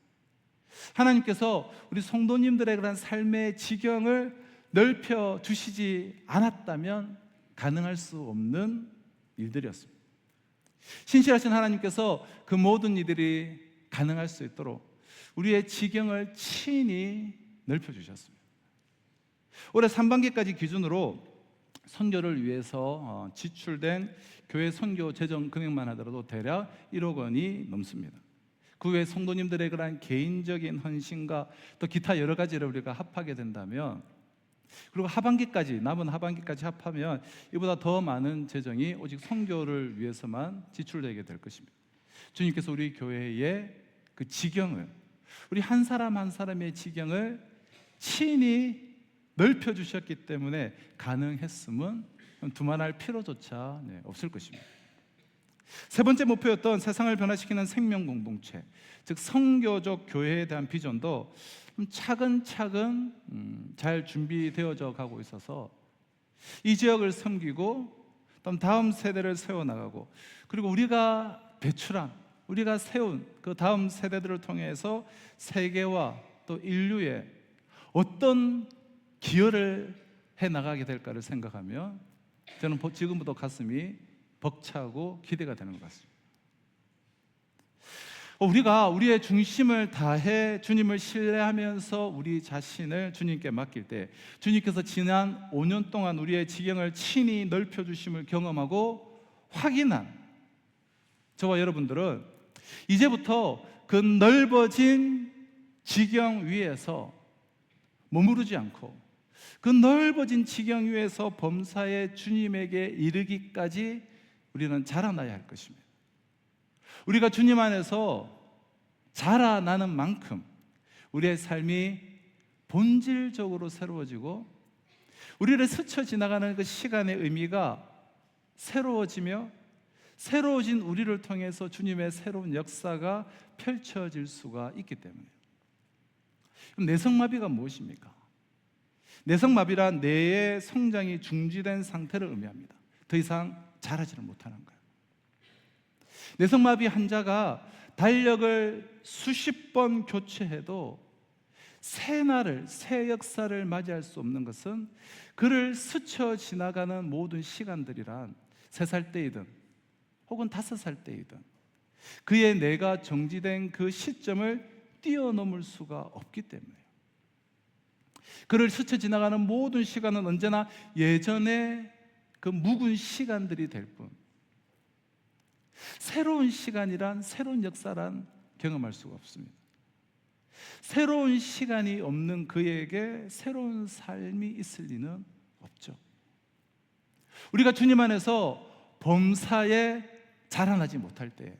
하나님께서 우리 성도님들의 그런 삶의 지경을 넓혀 주시지 않았다면 가능할 수 없는 일들이었습니다. 신실하신 하나님께서 그 모든 일들이 가능할 수 있도록 우리의 지경을 친히 넓혀 주셨습니다. 올해 3반기까지 기준으로 선교를 위해서 지출된 교회 선교 재정 금액만 하더라도 대략 1억 원이 넘습니다. 그 외 성도님들의 그런 개인적인 헌신과 또 기타 여러 가지를 우리가 합하게 된다면, 그리고 남은 하반기까지 합하면 이보다 더 많은 재정이 오직 선교를 위해서만 지출되게 될 것입니다. 주님께서 우리 교회의 그 지경을, 우리 한 사람 한 사람의 지경을 친히 넓혀 주셨기 때문에 가능했음은 두말할 필요조차 없을 것입니다. 세 번째 목표였던 세상을 변화시키는 생명 공동체, 즉 선교적 교회에 대한 비전도 차근차근 잘 준비되어져 가고 있어서 이 지역을 섬기고 다음 세대를 세워나가고, 그리고 우리가 배출한, 우리가 세운 그 다음 세대들을 통해서 세계와 또 인류에 어떤 기여를 해나가게 될까를 생각하면 저는 지금부터 가슴이 벅차고 기대가 되는 것 같습니다. 우리가 우리의 중심을 다해 주님을 신뢰하면서 우리 자신을 주님께 맡길 때, 주님께서 지난 5년 동안 우리의 지경을 친히 넓혀주심을 경험하고 확인한 저와 여러분들은 이제부터 그 넓어진 지경 위에서 머무르지 않고 그 넓어진 지경 위에서 범사의 주님에게 이르기까지 우리는 자라나야 할 것입니다. 우리가 주님 안에서 자라나는 만큼 우리의 삶이 본질적으로 새로워지고 우리를 스쳐 지나가는 그 시간의 의미가 새로워지며 새로워진 우리를 통해서 주님의 새로운 역사가 펼쳐질 수가 있기 때문이에요. 그럼 내성마비가 무엇입니까? 내성마비란 뇌의 성장이 중지된 상태를 의미합니다. 더 이상 자라지를 못하는 거예요. 내성마비 환자가 달력을 수십 번 교체해도 새 날을, 새 역사를 맞이할 수 없는 것은 그를 스쳐 지나가는 모든 시간들이란 3살 때이든 혹은 5살 때이든 그의 뇌가 정지된 그 시점을 뛰어넘을 수가 없기 때문이에요. 그를 스쳐 지나가는 모든 시간은 언제나 예전의 그 묵은 시간들이 될 뿐, 새로운 시간이란, 새로운 역사란 경험할 수가 없습니다. 새로운 시간이 없는 그에게 새로운 삶이 있을 리는 없죠. 우리가 주님 안에서 범사에 자라나지 못할 때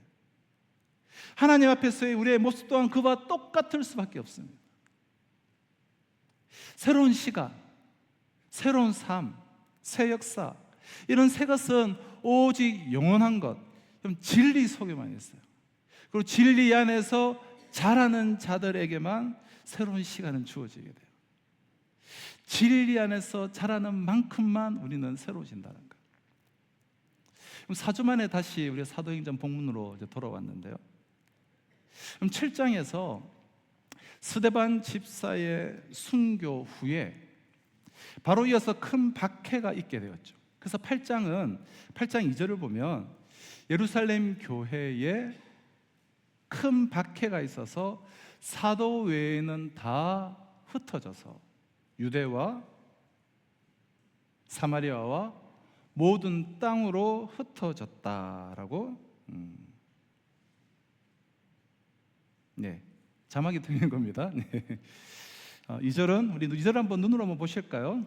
하나님 앞에서의 우리의 모습 또한 그와 똑같을 수밖에 없습니다. 새로운 시간, 새로운 삶, 새 역사, 이런 새 것은 오직 영원한 것, 진리 속에만 있어요. 그리고 진리 안에서 자라는 자들에게만 새로운 시간은 주어지게 돼요. 진리 안에서 자라는 만큼만 우리는 새로워진다는 거예요. 그럼 4주 만에 다시 우리 사도행전 본문으로 이제 돌아왔는데요. 그럼 7장에서 스데반 집사의 순교 후에 바로 이어서 큰 박해가 있게 되었죠. 그래서 8장 2절을 보면 예루살렘 교회에 큰 박해가 있어서 사도 외에는 다 흩어져서 유대와 사마리아와 모든 땅으로 흩어졌다라고 네, 자막이 들리는 겁니다. 네. 2절은 우리 2절 한번 눈으로 한번 보실까요?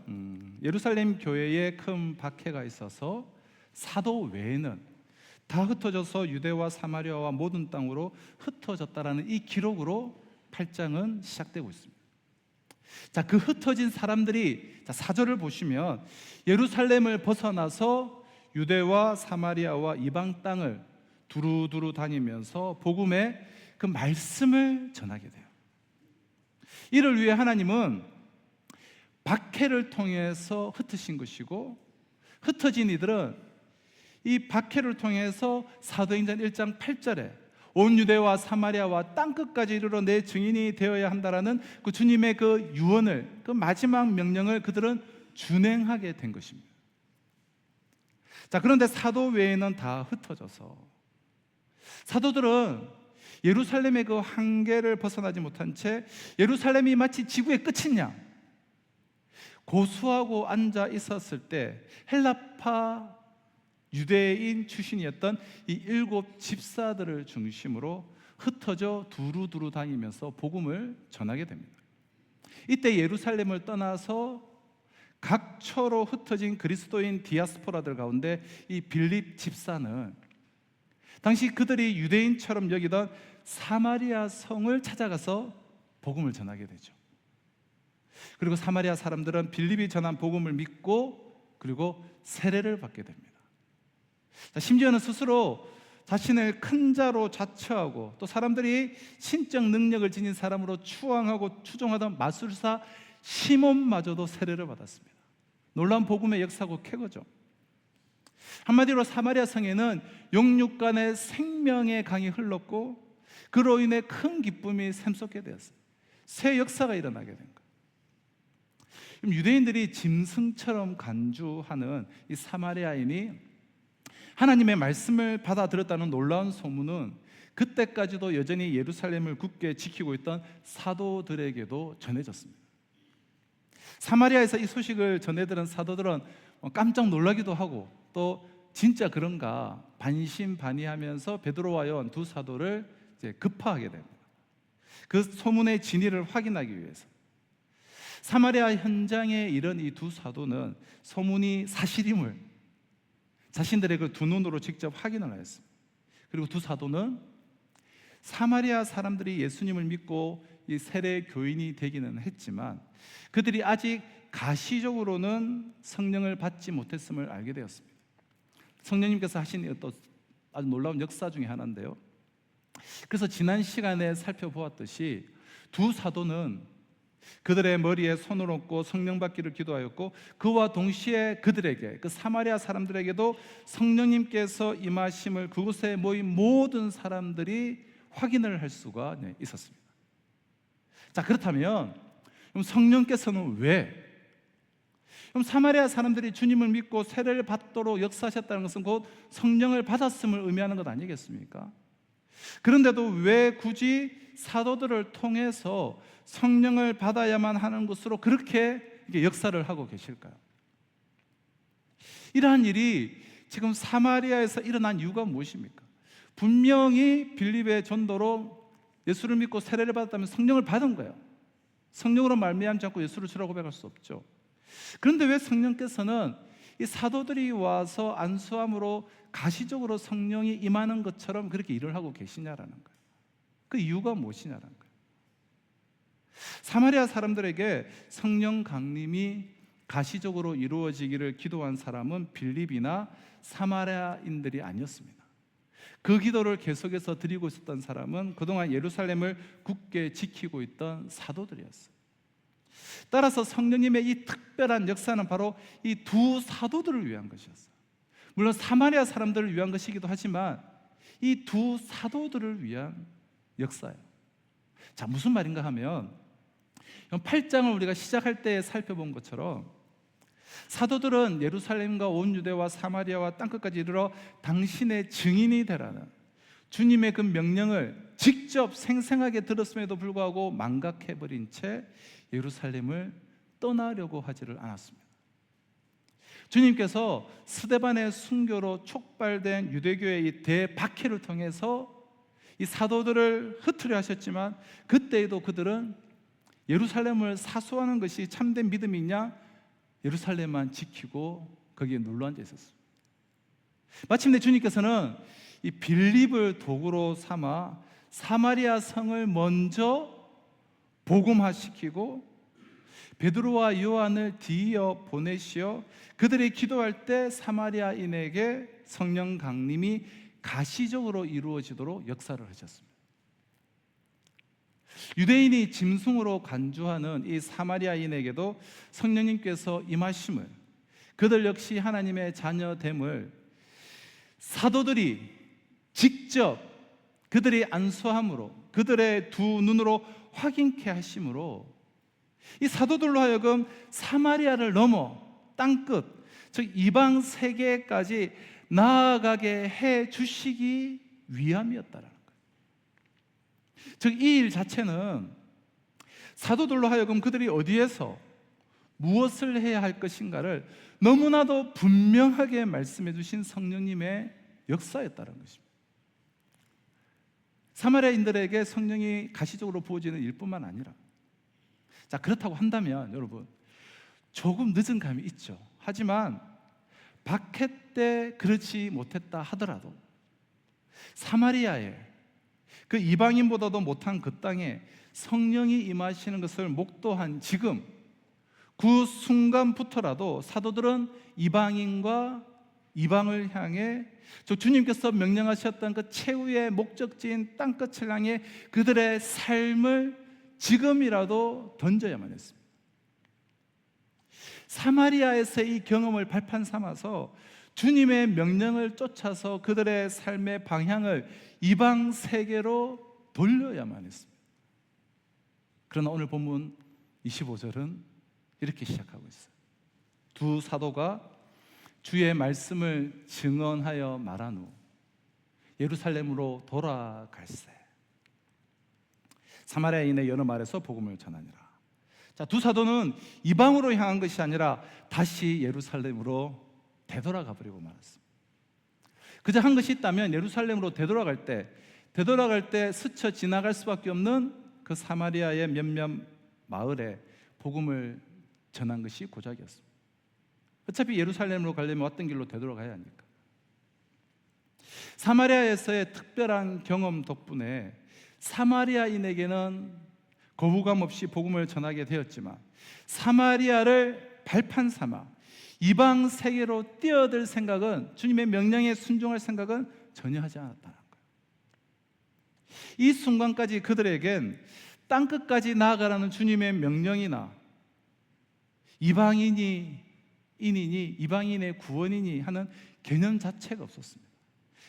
예루살렘 교회에 큰 박해가 있어서 사도 외에는 다 흩어져서 유대와 사마리아와 모든 땅으로 흩어졌다라는 이 기록으로 8장은 시작되고 있습니다. 자, 그 흩어진 사람들이 4절을 보시면 예루살렘을 벗어나서 유대와 사마리아와 이방 땅을 두루두루 다니면서 복음의 그 말씀을 전하게 돼요. 이를 위해 하나님은 박해를 통해서 흩으신 것이고, 흩어진 이들은 이 박해를 통해서 사도행전 1장 8절에 온 유대와 사마리아와 땅끝까지 이르러 내 증인이 되어야 한다라는 그 주님의 그 유언을, 그 마지막 명령을 그들은 준행하게 된 것입니다. 자, 그런데 사도 외에는 다 흩어져서 사도들은 예루살렘의 그 한계를 벗어나지 못한 채 예루살렘이 마치 지구의 끝인 양 고수하고 앉아 있었을 때 헬라파 유대인 출신이었던 이 7 집사들을 중심으로 흩어져 두루두루 다니면서 복음을 전하게 됩니다. 이때 예루살렘을 떠나서 각처로 흩어진 그리스도인 디아스포라들 가운데 이 빌립 집사는 당시 그들이 유대인처럼 여기던 사마리아 성을 찾아가서 복음을 전하게 되죠. 그리고 사마리아 사람들은 빌립이 전한 복음을 믿고 그리고 세례를 받게 됩니다. 심지어는 스스로 자신을 큰 자로 자처하고 또 사람들이 신적 능력을 지닌 사람으로 추앙하고 추종하던 마술사 시몬마저도 세례를 받았습니다. 놀라운 복음의 역사고 쾌거죠. 한마디로 사마리아 성에는 영육간의 생명의 강이 흘렀고 그로 인해 큰 기쁨이 샘솟게 되었어요. 새 역사가 일어나게 된 거예요. 유대인들이 짐승처럼 간주하는 이 사마리아인이 하나님의 말씀을 받아들였다는 놀라운 소문은 그때까지도 여전히 예루살렘을 굳게 지키고 있던 사도들에게도 전해졌습니다. 사마리아에서 이 소식을 전해들은 사도들은 깜짝 놀라기도 하고 또 진짜 그런가 반신반의하면서 베드로와 요한 두 사도를 이제 급파하게 됩니다. 그 소문의 진위를 확인하기 위해서 사마리아 현장에 이른 이 두 사도는 소문이 사실임을 자신들의 그 두 눈으로 직접 확인을 하였습니다. 그리고 두 사도는 사마리아 사람들이 예수님을 믿고 이 세례 교인이 되기는 했지만 그들이 아직 가시적으로는 성령을 받지 못했음을 알게 되었습니다. 성령님께서 하신 또 아주 놀라운 역사 중에 하나인데요. 그래서 지난 시간에 살펴보았듯이 두 사도는 그들의 머리에 손을 얹고 성령 받기를 기도하였고 그와 동시에 그들에게 그 사마리아 사람들에게도 성령님께서 임하심을 그곳에 모인 모든 사람들이 확인을 할 수가 있었습니다. 자, 그렇다면 그럼 성령께서는 왜 그럼 사마리아 사람들이 주님을 믿고 세례를 받도록 역사하셨다는 것은 곧 성령을 받았음을 의미하는 것 아니겠습니까? 그런데도 왜 굳이 사도들을 통해서 성령을 받아야만 하는 것으로 그렇게 역사를 하고 계실까요? 이러한 일이 지금 사마리아에서 일어난 이유가 무엇입니까? 분명히 빌립의 전도로 예수를 믿고 세례를 받았다면 성령을 받은 거예요. 성령으로 말미암지 않고 예수를 주라고 고백할 수 없죠. 그런데 왜 성령께서는 이 사도들이 와서 안수함으로 가시적으로 성령이 임하는 것처럼 그렇게 일을 하고 계시냐라는 거예요. 그 이유가 무엇이냐라는 거예요. 사마리아 사람들에게 성령 강림이 가시적으로 이루어지기를 기도한 사람은 빌립이나 사마리아인들이 아니었습니다. 그 기도를 계속해서 드리고 있었던 사람은 그동안 예루살렘을 굳게 지키고 있던 사도들이었어요. 따라서 성령님의 이 특별한 역사는 바로 이 두 사도들을 위한 것이었어요. 물론 사마리아 사람들을 위한 것이기도 하지만 이 두 사도들을 위한 역사예요. 자, 무슨 말인가 하면 8장을 우리가 시작할 때 살펴본 것처럼 사도들은 예루살렘과 온 유대와 사마리아와 땅끝까지 이르러 당신의 증인이 되라는 주님의 그 명령을 직접 생생하게 들었음에도 불구하고 망각해버린 채 예루살렘을 떠나려고 하지를 않았습니다. 주님께서 스데반의 순교로 촉발된 유대교의 이 대박해를 통해서 이 사도들을 흩으려 하셨지만 그때에도 그들은 예루살렘을 사수하는 것이 참된 믿음이냐, 예루살렘만 지키고 거기에 눌러앉아 있었습니다. 마침내 주님께서는 이 빌립을 도구로 삼아 사마리아 성을 먼저 복음화시키고 베드로와 요한을 뒤이어 보내시어 그들이 기도할 때 사마리아인에게 성령 강림이 가시적으로 이루어지도록 역사를 하셨습니다. 유대인이 짐승으로 간주하는 이 사마리아인에게도 성령님께서 임하심을, 그들 역시 하나님의 자녀됨을 사도들이 직접 그들이 안수함으로 그들의 두 눈으로 확인케 하심으로 이 사도들로 하여금 사마리아를 넘어 땅끝, 즉 이방 세계까지 나아가게 해 주시기 위함이었다라는 거예요. 즉 이 일 자체는 사도들로 하여금 그들이 어디에서 무엇을 해야 할 것인가를 너무나도 분명하게 말씀해 주신 성령님의 역사였다는 것입니다. 사마리아인들에게 성령이 가시적으로 부어지는 일뿐만 아니라, 자, 그렇다고 한다면 여러분 조금 늦은 감이 있죠. 하지만 박해 때 그렇지 못했다 하더라도 사마리아에 그 이방인보다도 못한 그 땅에 성령이 임하시는 것을 목도한 지금 그 순간부터라도 사도들은 이방인과 이방을 향해 주님께서 명령하셨던 그 최후의 목적지인 땅끝을 향해 그들의 삶을 지금이라도 던져야만 했습니다. 사마리아에서의 이 경험을 발판 삼아서 주님의 명령을 쫓아서 그들의 삶의 방향을 이방 세계로 돌려야만 했습니다. 그러나 오늘 본문 25절은 이렇게 시작하고 있어요. 두 사도가 주의 말씀을 증언하여 말한 후 예루살렘으로 돌아갈새 사마리아인의 여러 말에서 복음을 전하니라. 자, 두 사도는 이방으로 향한 것이 아니라 다시 예루살렘으로 되돌아가 버리고 말았습니다. 그저 한 것이 있다면 예루살렘으로 되돌아갈 때 스쳐 지나갈 수밖에 없는 그 사마리아의 몇몇 마을에 복음을 전한 것이 고작이었습니다. 어차피 예루살렘으로 가려면 왔던 길로 되돌아가야 하니까. 사마리아에서의 특별한 경험 덕분에 사마리아인에게는 거부감 없이 복음을 전하게 되었지만 사마리아를 발판 삼아 이방 세계로 뛰어들 생각은, 주님의 명령에 순종할 생각은 전혀 하지 않았다는 거예요. 이 순간까지 그들에겐 땅끝까지 나아가라는 주님의 명령이나 이방인이 인이니 이방인의 구원이니 하는 개념 자체가 없었습니다.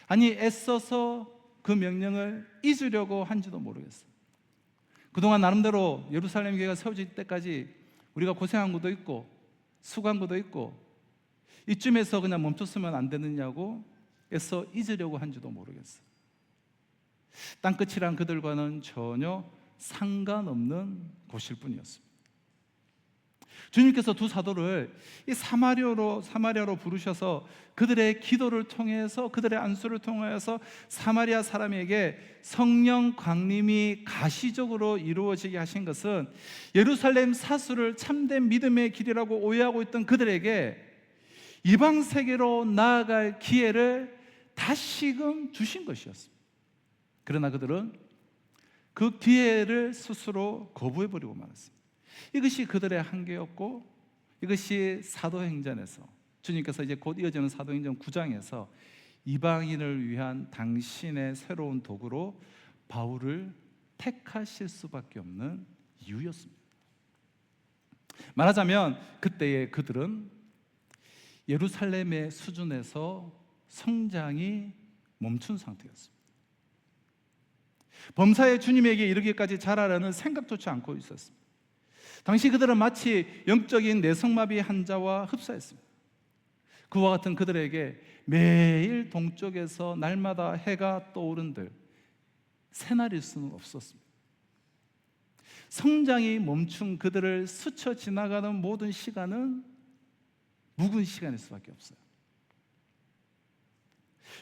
아니, 애써서 그 명령을 잊으려고 한지도 모르겠어요. 그동안 나름대로 예루살렘 교회가 세워질 때까지 우리가 고생한 것도 있고 수고한 것도 있고 이쯤에서 그냥 멈췄으면 안 되느냐고 애써 잊으려고 한지도 모르겠어요. 땅끝이란 그들과는 전혀 상관없는 곳일 뿐이었습니다. 주님께서 두 사도를 이 사마리아로 부르셔서 그들의 기도를 통해서, 그들의 안수를 통하여서 사마리아 사람에게 성령 강림이 가시적으로 이루어지게 하신 것은 예루살렘 사수를 참된 믿음의 길이라고 오해하고 있던 그들에게 이방 세계로 나아갈 기회를 다시금 주신 것이었습니다. 그러나 그들은 그 기회를 스스로 거부해버리고 말았습니다. 이것이 그들의 한계였고, 이것이 사도행전에서 주님께서 이제 곧 이어지는 사도행전 9장에서 이방인을 위한 당신의 새로운 도구로 바울을 택하실 수밖에 없는 이유였습니다. 말하자면 그때의 그들은 예루살렘의 수준에서 성장이 멈춘 상태였습니다. 범사에 주님에게 이르기까지 자라라는 생각조차 않고 있었습니다. 당시 그들은 마치 영적인 내성마비 환자와 흡사했습니다. 그와 같은 그들에게 매일 동쪽에서 날마다 해가 떠오른들 새날일 수는 없었습니다. 성장이 멈춘 그들을 스쳐 지나가는 모든 시간은 묵은 시간일 수밖에 없어요.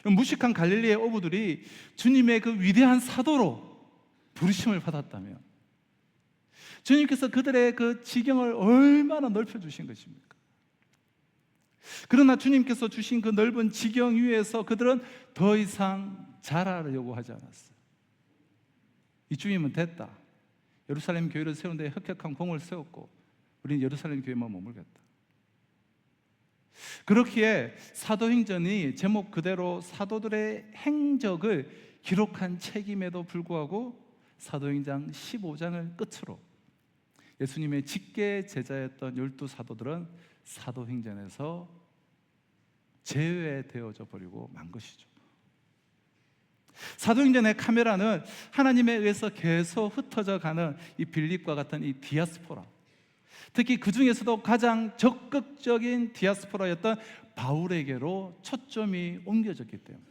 무식한 갈릴리의 어부들이 주님의 그 위대한 사도로 부르심을 받았다면 주님께서 그들의 그 지경을 얼마나 넓혀주신 것입니까? 그러나 주님께서 주신 그 넓은 지경 위에서 그들은 더 이상 자라려고 하지 않았어요. 이쯤이면 됐다. 예루살렘 교회를 세우는 데 혁혁한 공을 세웠고 우리는 예루살렘 교회만 머물겠다. 그렇기에 사도행전이 제목 그대로 사도들의 행적을 기록한 책임에도 불구하고 사도행전 15장을 끝으로 예수님의 직계 제자였던 12사도들은 사도행전에서 제외되어져 버리고 만 것이죠. 사도행전의 카메라는 하나님에 의해서 계속 흩어져 가는 이 빌립과 같은 이 디아스포라, 특히 그 중에서도 가장 적극적인 디아스포라였던 바울에게로 초점이 옮겨졌기 때문에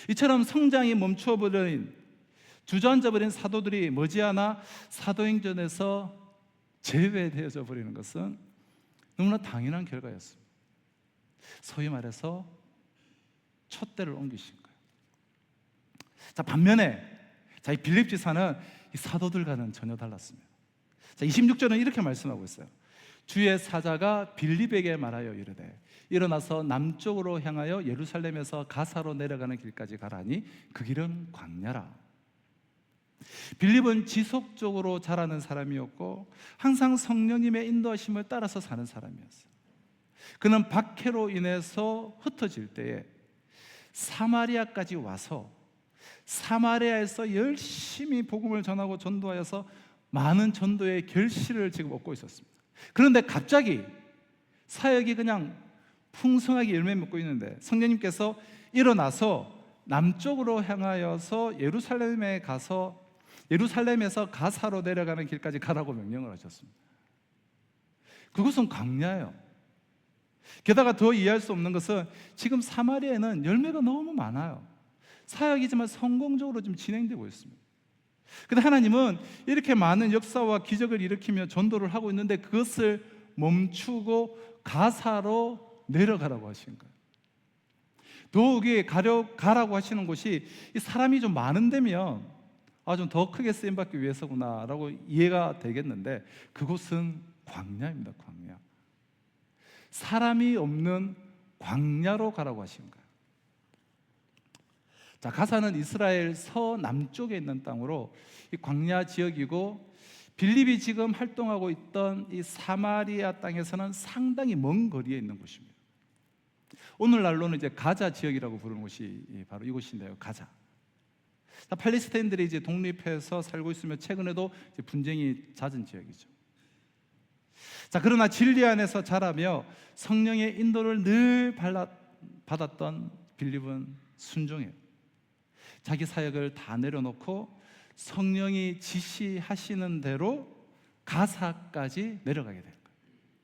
이처럼 성장이 멈춰버린 주저앉아버린 사도들이 머지않아 사도행전에서 제외되어져 버리는 것은 너무나 당연한 결과였습니다. 소위 말해서 촛대를 옮기신 거예요. 자, 반면에 이 빌립 지사는 이 사도들과는 전혀 달랐습니다. 자, 26절은 이렇게 말씀하고 있어요. 주의 사자가 빌립에게 말하여 이르되 일어나서 남쪽으로 향하여 예루살렘에서 가사로 내려가는 길까지 가라니 그 길은 광야라. 빌립은 지속적으로 자라는 사람이었고 항상 성령님의 인도하심을 따라서 사는 사람이었어요. 그는 박해로 인해서 흩어질 때에 사마리아까지 와서 사마리아에서 열심히 복음을 전하고 전도하여서 많은 전도의 결실을 지금 얻고 있었습니다. 그런데 갑자기 사역이 그냥 풍성하게 열매 맺고 있는데 성령님께서 일어나서 남쪽으로 향하여서 예루살렘에서 가사로 내려가는 길까지 가라고 명령을 하셨습니다. 그것은 광야예요. 게다가 더 이해할 수 없는 것은 지금 사마리아에는 열매가 너무 많아요. 사역이지만 성공적으로 지금 진행되고 있습니다. 그런데 하나님은 이렇게 많은 역사와 기적을 일으키며 전도를 하고 있는데 그것을 멈추고 가사로 내려가라고 하신 거예요. 더욱이 가라고 하시는 곳이 이 사람이 좀 많은 데면 좀 더 크게 쓰임받기 위해서구나 라고 이해가 되겠는데 그곳은 광야입니다. 광야. 사람이 없는 광야로 가라고 하신 거예요. 자, 가사는 이스라엘 서남쪽에 있는 땅으로 이 광야 지역이고 빌립이 지금 활동하고 있던 이 사마리아 땅에서는 상당히 먼 거리에 있는 곳입니다. 오늘날로는 이제 가자 지역이라고 부르는 곳이 바로 이곳인데요. 가자. 자, 팔레스타인들이 이제 독립해서 살고 있으며 최근에도 이제 분쟁이 잦은 지역이죠. 자, 그러나 진리 안에서 자라며 성령의 인도를 늘 받았던 빌립은 순종해요. 자기 사역을 다 내려놓고 성령이 지시하시는 대로 가사까지 내려가게 돼요.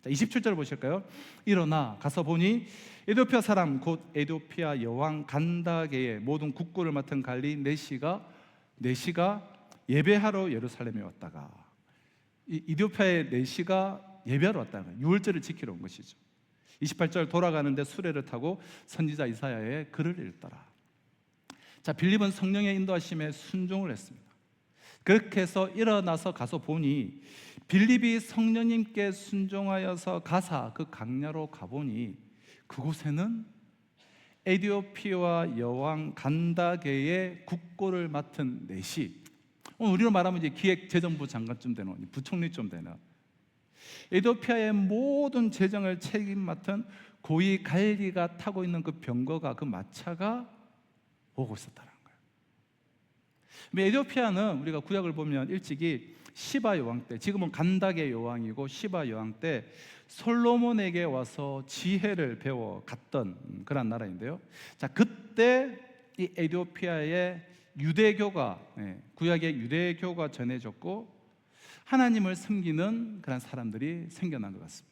자, 27절 보실까요? 일어나 가서 보니 에디오피아 사람 곧 에디오피아 여왕 간다게의 모든 국고를 맡은 관리 네시가 예배하러 예루살렘에 왔다가 이 에디오피아의 네시가 예배하러 왔다가 유월절을 지키러 온 것이죠. 28절 돌아가는데 수레를 타고 선지자 이사야의 글을 읽더라. 자, 빌립은 성령의 인도하심에 순종을 했습니다. 그렇게 해서 일어나서 가서 보니 빌립이 성령님께 순종하여서 가사 그 광야로 가보니 그곳에는 에디오피아 여왕 간다게의 국고를 맡은 네시, 우리로 말하면 이제 기획재정부 장관쯤 되는 부총리쯤 되는 에디오피아의 모든 재정을 책임 맡은 고위 관리가 타고 있는 그 병거가 그 마차가 오고 있었다는 거예요. 에디오피아는 우리가 구약을 보면 일찍이 시바 여왕 때, 지금은 간다게 여왕이고 시바 여왕 때 솔로몬에게 와서 지혜를 배워 갔던 그런 나라인데요. 자, 그때 이 에디오피아의 유대교가, 구약의 유대교가 전해졌고 하나님을 섬기는 그런 사람들이 생겨난 것 같습니다.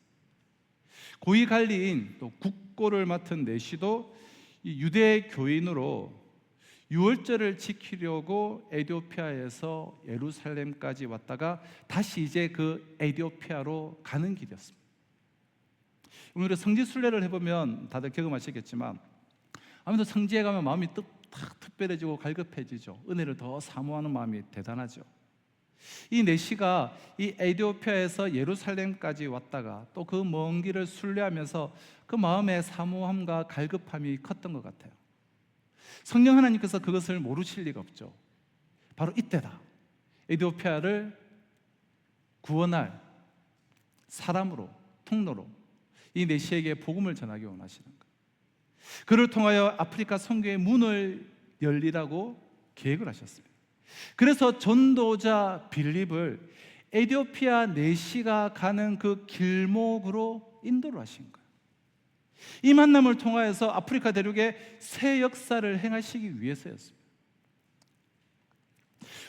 고위 관리인 또 국고를 맡은 내시도 이 유대 교인으로 유월절을 지키려고 에티오피아에서 예루살렘까지 왔다가 다시 이제 그 에티오피아로 가는 길이었습니다. 오늘 성지순례를 해보면 다들 경험하시겠지만 아무래도 성지에 가면 마음이 특별해지고 갈급해지죠. 은혜를 더 사모하는 마음이 대단하죠. 이 내시가 이 에티오피아에서 예루살렘까지 왔다가 또 그 먼 길을 순례하면서 그 마음의 사모함과 갈급함이 컸던 것 같아요. 성령 하나님께서 그것을 모르실 리가 없죠. 바로 이때다. 에티오피아를 구원할 사람으로, 통로로 이 내시에게 복음을 전하기 원하시는 거예요. 그를 통하여 아프리카 선교의 문을 열리라고 계획을 하셨습니다. 그래서 전도자 빌립을 에티오피아 내시가 가는 그 길목으로 인도를 하신 거예요. 이 만남을 통하여서 아프리카 대륙에 새 역사를 행하시기 위해서였습니다.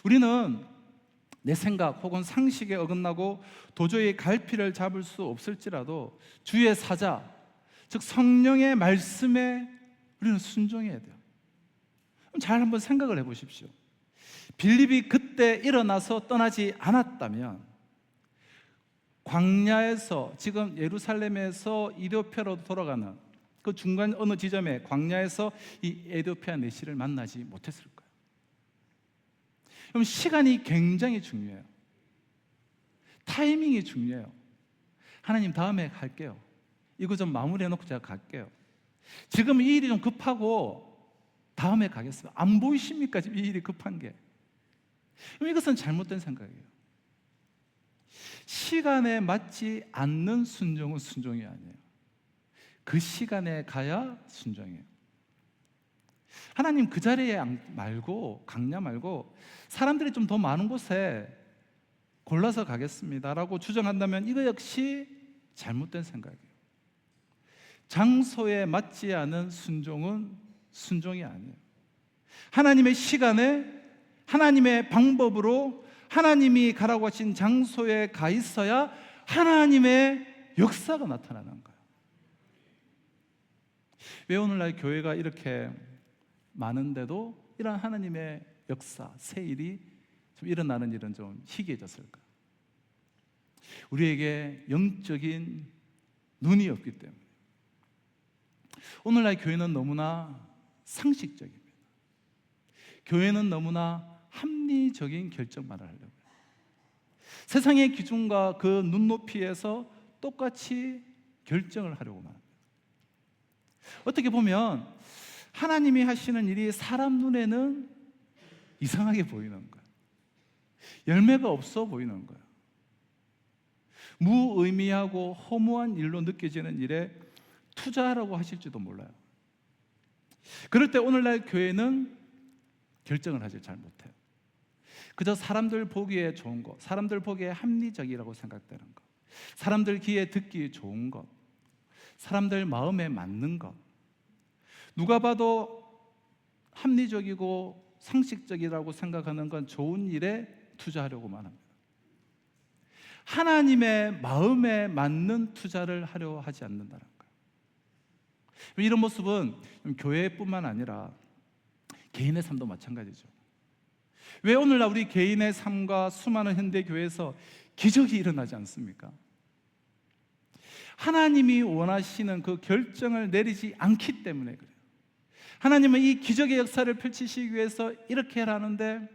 우리는 내 생각 혹은 상식에 어긋나고 도저히 갈피를 잡을 수 없을지라도 주의 사자, 즉 성령의 말씀에 우리는 순종해야 돼요. 잘 한번 생각을 해보십시오. 빌립이 그때 일어나서 떠나지 않았다면 광야에서, 지금 예루살렘에서 에티오피아로 돌아가는 그 중간 어느 지점에 광야에서 이 에티오피아 내시를 만나지 못했을 거예요. 그럼 시간이 굉장히 중요해요. 타이밍이 중요해요. 하나님 다음에 갈게요. 이거 좀 마무리해놓고 제가 갈게요. 지금 이 일이 좀 급하고 다음에 가겠습니다. 안 보이십니까? 지금 이 일이 급한 게. 그럼 이것은 잘못된 생각이에요. 시간에 맞지 않는 순종은 순종이 아니에요. 그 시간에 가야 순종이에요. 하나님 그 자리에 말고, 강야 말고 사람들이 좀 더 많은 곳에 골라서 가겠습니다라고 주장한다면 이거 역시 잘못된 생각이에요. 장소에 맞지 않은 순종은 순종이 아니에요. 하나님의 시간에, 하나님의 방법으로 하나님이 가라고 하신 장소에 가 있어야 하나님의 역사가 나타나는 거예요. 왜 오늘날 교회가 이렇게 많은데도 이런 하나님의 역사, 새 일이 좀 일어나는 일은 좀 희귀해졌을까? 우리에게 영적인 눈이 없기 때문에. 오늘날 교회는 너무나 상식적입니다. 교회는 너무나 합리적인 결정만 하려고 해요. 세상의 기준과 그 눈높이에서 똑같이 결정을 하려고만 합니다. 어떻게 보면 하나님이 하시는 일이 사람 눈에는 이상하게 보이는 거예요. 열매가 없어 보이는 거예요. 무의미하고 허무한 일로 느껴지는 일에 투자하라고 하실지도 몰라요. 그럴 때 오늘날 교회는 결정을 하지 잘 못해요. 그저 사람들 보기에 좋은 것, 사람들 보기에 합리적이라고 생각되는 것, 사람들 귀에 듣기 좋은 것, 사람들 마음에 맞는 것, 누가 봐도 합리적이고 상식적이라고 생각하는 건 좋은 일에 투자하려고만 합니다. 하나님의 마음에 맞는 투자를 하려 하지 않는다는 거예요. 이런 모습은 교회뿐만 아니라 개인의 삶도 마찬가지죠. 왜 오늘날 우리 개인의 삶과 수많은 현대교회에서 기적이 일어나지 않습니까? 하나님이 원하시는 그 결정을 내리지 않기 때문에 그래요. 하나님은 이 기적의 역사를 펼치시기 위해서 이렇게 하라는데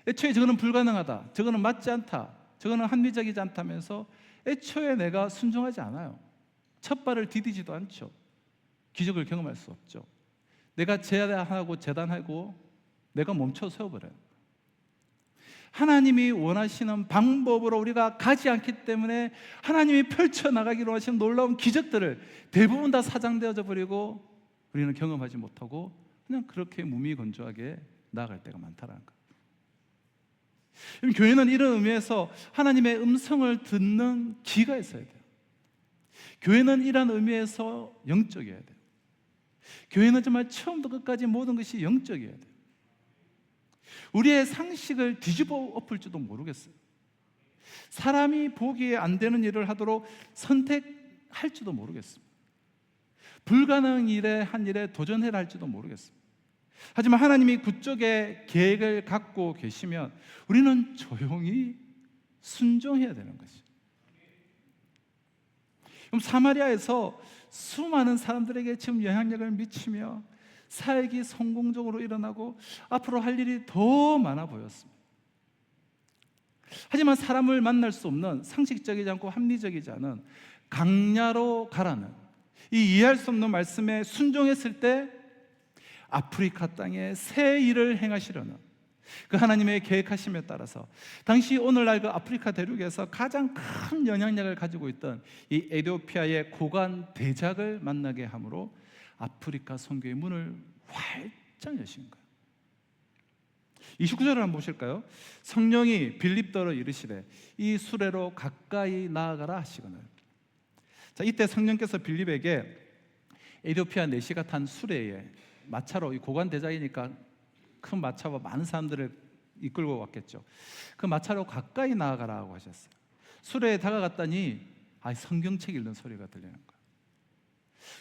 애초에 저거는 불가능하다, 저거는 맞지 않다, 저거는 합리적이지 않다면서 애초에 내가 순종하지 않아요. 첫 발을 디디지도 않죠. 기적을 경험할 수 없죠. 내가 재단하고 내가 멈춰 세워버려요. 하나님이 원하시는 방법으로 우리가 가지 않기 때문에 하나님이 펼쳐나가기로 하신 놀라운 기적들을 대부분 다 사장되어져 버리고 우리는 경험하지 못하고 그냥 그렇게 무미건조하게 나아갈 때가 많다는 거예요. 교회는 이런 의미에서 하나님의 음성을 듣는 귀가 있어야 돼요. 교회는 이런 의미에서 영적이어야 돼요. 교회는 정말 처음부터 끝까지 모든 것이 영적이어야 돼요. 우리의 상식을 뒤집어 엎을지도 모르겠어요. 사람이 보기에 안 되는 일을 하도록 선택할지도 모르겠습니다. 불가능한 일에 한 일에 도전해라 할지도 모르겠습니다. 하지만 하나님이 그쪽에 계획을 갖고 계시면 우리는 조용히 순종해야 되는 것이죠. 그럼 사마리아에서 수많은 사람들에게 지금 영향력을 미치며 사역이 성공적으로 일어나고 앞으로 할 일이 더 많아 보였습니다. 하지만 사람을 만날 수 없는, 상식적이지 않고 합리적이지 않은 강야로 가라는 이 이해할 수 없는 말씀에 순종했을 때 아프리카 땅에 새 일을 행하시려는 그 하나님의 계획하심에 따라서 당시 오늘날 그 아프리카 대륙에서 가장 큰 영향력을 가지고 있던 이 에티오피아의 고관 대작을 만나게 함으로 아프리카 선교의 문을 활짝 여신 거예요. 29절을 한번 보실까요? 성령이 빌립더러 이르시되 이 수레로 가까이 나아가라 하시거늘. 자, 이때 성령께서 빌립에게 에티오피아 내시가 탄 수레에 마차로, 이 고관 대작이니까 큰 마차와 많은 사람들을 이끌고 왔겠죠. 그 마차로 가까이 나아가라고 하셨어요. 수레에 다가갔더니 성경책 읽는 소리가 들리는 거예요.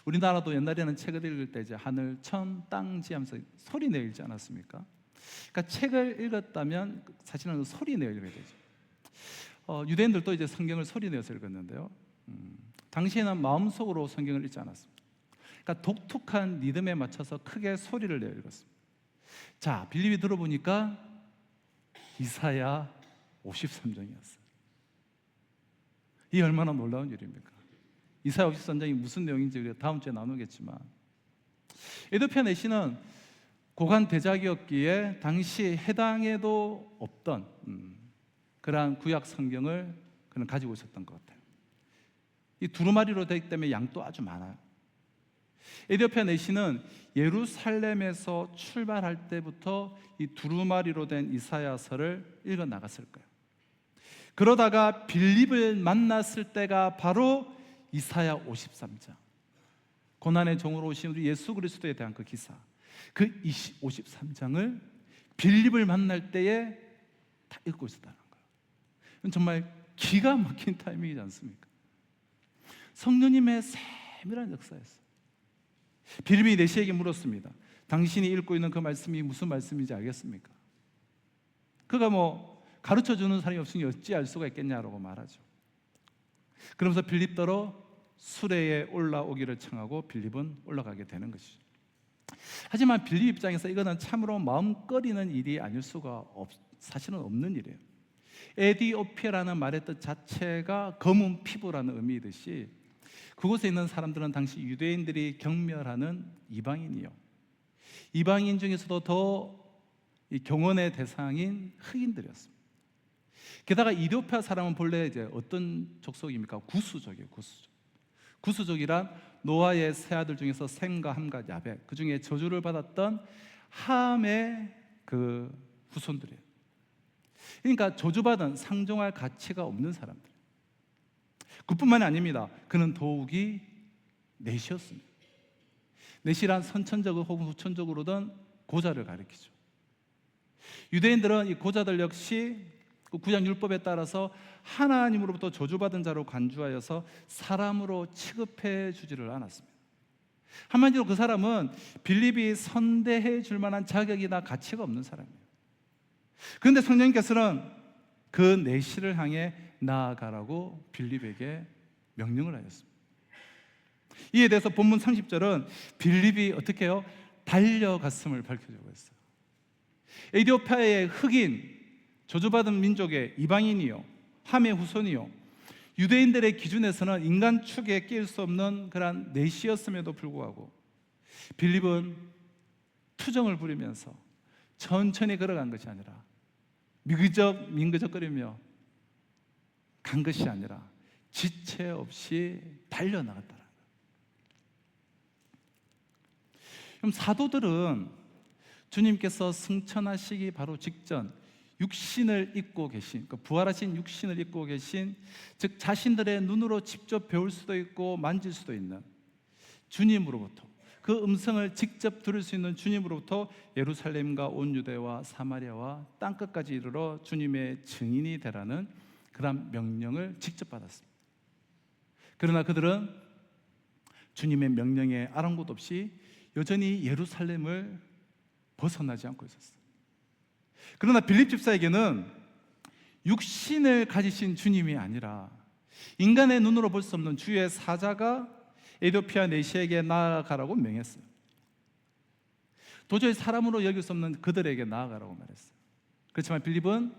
우리나라도 옛날에는 책을 읽을 때 이제 하늘, 천, 땅지 하면서 소리 내어 읽지 않았습니까? 그러니까 책을 읽었다면 사실은 소리 내어 읽어야 되죠. 유대인들도 이제 성경을 소리 내어서 읽었는데요. 당시에는 마음속으로 성경을 읽지 않았습니다. 그러니까 독특한 리듬에 맞춰서 크게 소리를 내어 읽었습니다. 자, 빌립이 들어보니까 이사야 53장이었어요. 이 얼마나 놀라운 일입니까? 이사야 53장이 무슨 내용인지 우리가 다음 주에 나누겠지만, 에티오피아 내시는 고관 대작이었기에 당시 해당에도 없던 그러한 구약 성경을 그는 가지고 있었던 것 같아요. 이 두루마리로 되기 때문에 양도 아주 많아요. 에티오피아 내시는 예루살렘에서 출발할 때부터 이 두루마리로 된 이사야서를 읽어 나갔을 거예요. 그러다가 빌립을 만났을 때가 바로 이사야 53장, 고난의 종으로 오신 우리 예수 그리스도에 대한 그 기사, 그 53장을 빌립을 만날 때에 다 읽고 있었다는 거예요. 이건 정말 기가 막힌 타이밍이지 않습니까? 성령님의 세밀한 역사였어요. 빌립이 내시에게 물었습니다. 당신이 읽고 있는 그 말씀이 무슨 말씀인지 알겠습니까? 그가 가르쳐주는 사람이 없으니 어찌 알 수가 있겠냐라고 말하죠. 그러면서 빌립더러 수레에 올라오기를 청하고 빌립은 올라가게 되는 것이죠. 하지만 빌립 입장에서 이거는 참으로 마음거리는 일이 아닐 수가 사실은 없는 일이에요. 에티오피아라는 말의 뜻 자체가 검은 피부라는 의미이듯이 그곳에 있는 사람들은 당시 유대인들이 경멸하는 이방인이요, 이방인 중에서도 더 경원의 대상인 흑인들이었습니다. 게다가 이디오피아 사람은 본래 이제 어떤 족속입니까? 구수족이에요. 구수족이란 노아의 세 아들 중에서 셈과 함과 야벳, 그 중에 저주를 받았던 함의 그 후손들이에요. 그러니까 저주받은, 상종할 가치가 없는 사람들. 그뿐만이 아닙니다. 그는 더욱이 내시였습니다. 내시란 선천적 혹은 후천적으로든 고자를 가리키죠. 유대인들은 이 고자들 역시 그 구약 율법에 따라서 하나님으로부터 저주받은 자로 간주하여서 사람으로 취급해 주지를 않았습니다. 한마디로 그 사람은 빌립이 선대해 줄 만한 자격이나 가치가 없는 사람이에요. 그런데 성령님께서는 그 내시를 향해 나아가라고 빌립에게 명령을 하셨습니다. 이에 대해서 본문 30절은 빌립이 어떻게 해요? 달려갔음을 밝혀주고 있어요. 에티오피아의 흑인, 저주받은 민족의 이방인이요, 함의 후손이요, 유대인들의 기준에서는 인간 축에 끼일 수 없는 그런 내시였음에도 불구하고 빌립은 투정을 부리면서 천천히 걸어간 것이 아니라 민그적거리며 간 것이 아니라 지체 없이 달려나갔다는 거예요. 그럼 사도들은 주님께서 승천하시기 바로 직전 육신을 입고 계신, 그러니까 부활하신 육신을 입고 계신, 즉 자신들의 눈으로 직접 배울 수도 있고 만질 수도 있는 주님으로부터, 그 음성을 직접 들을 수 있는 주님으로부터 예루살렘과 온 유대와 사마리아와 땅끝까지 이르러 주님의 증인이 되라는 그런 명령을 직접 받았습니다. 그러나 그들은 주님의 명령에 아랑곳 없이 여전히 예루살렘을 벗어나지 않고 있었어요. 그러나 빌립 집사에게는 육신을 가지신 주님이 아니라 인간의 눈으로 볼 수 없는 주의 사자가 에디오피아 내시에게 나아가라고 명했어요. 도저히 사람으로 여길 수 없는 그들에게 나아가라고 말했어요. 그렇지만 빌립은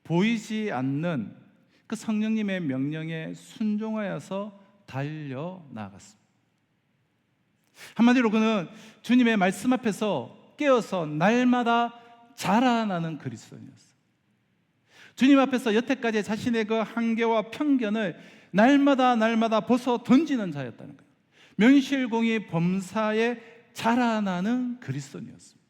보이지 않는 그 성령님의 명령에 순종하여서 달려 나아갔습니다. 한마디로 그는 주님의 말씀 앞에서 깨어서 날마다 자라나는 그리스도인이었어요. 주님 앞에서 여태까지 자신의 그 한계와 편견을 날마다 벗어 던지는 자였다는 거예요. 명실공히 범사에 자라나는 그리스도인이었습니다.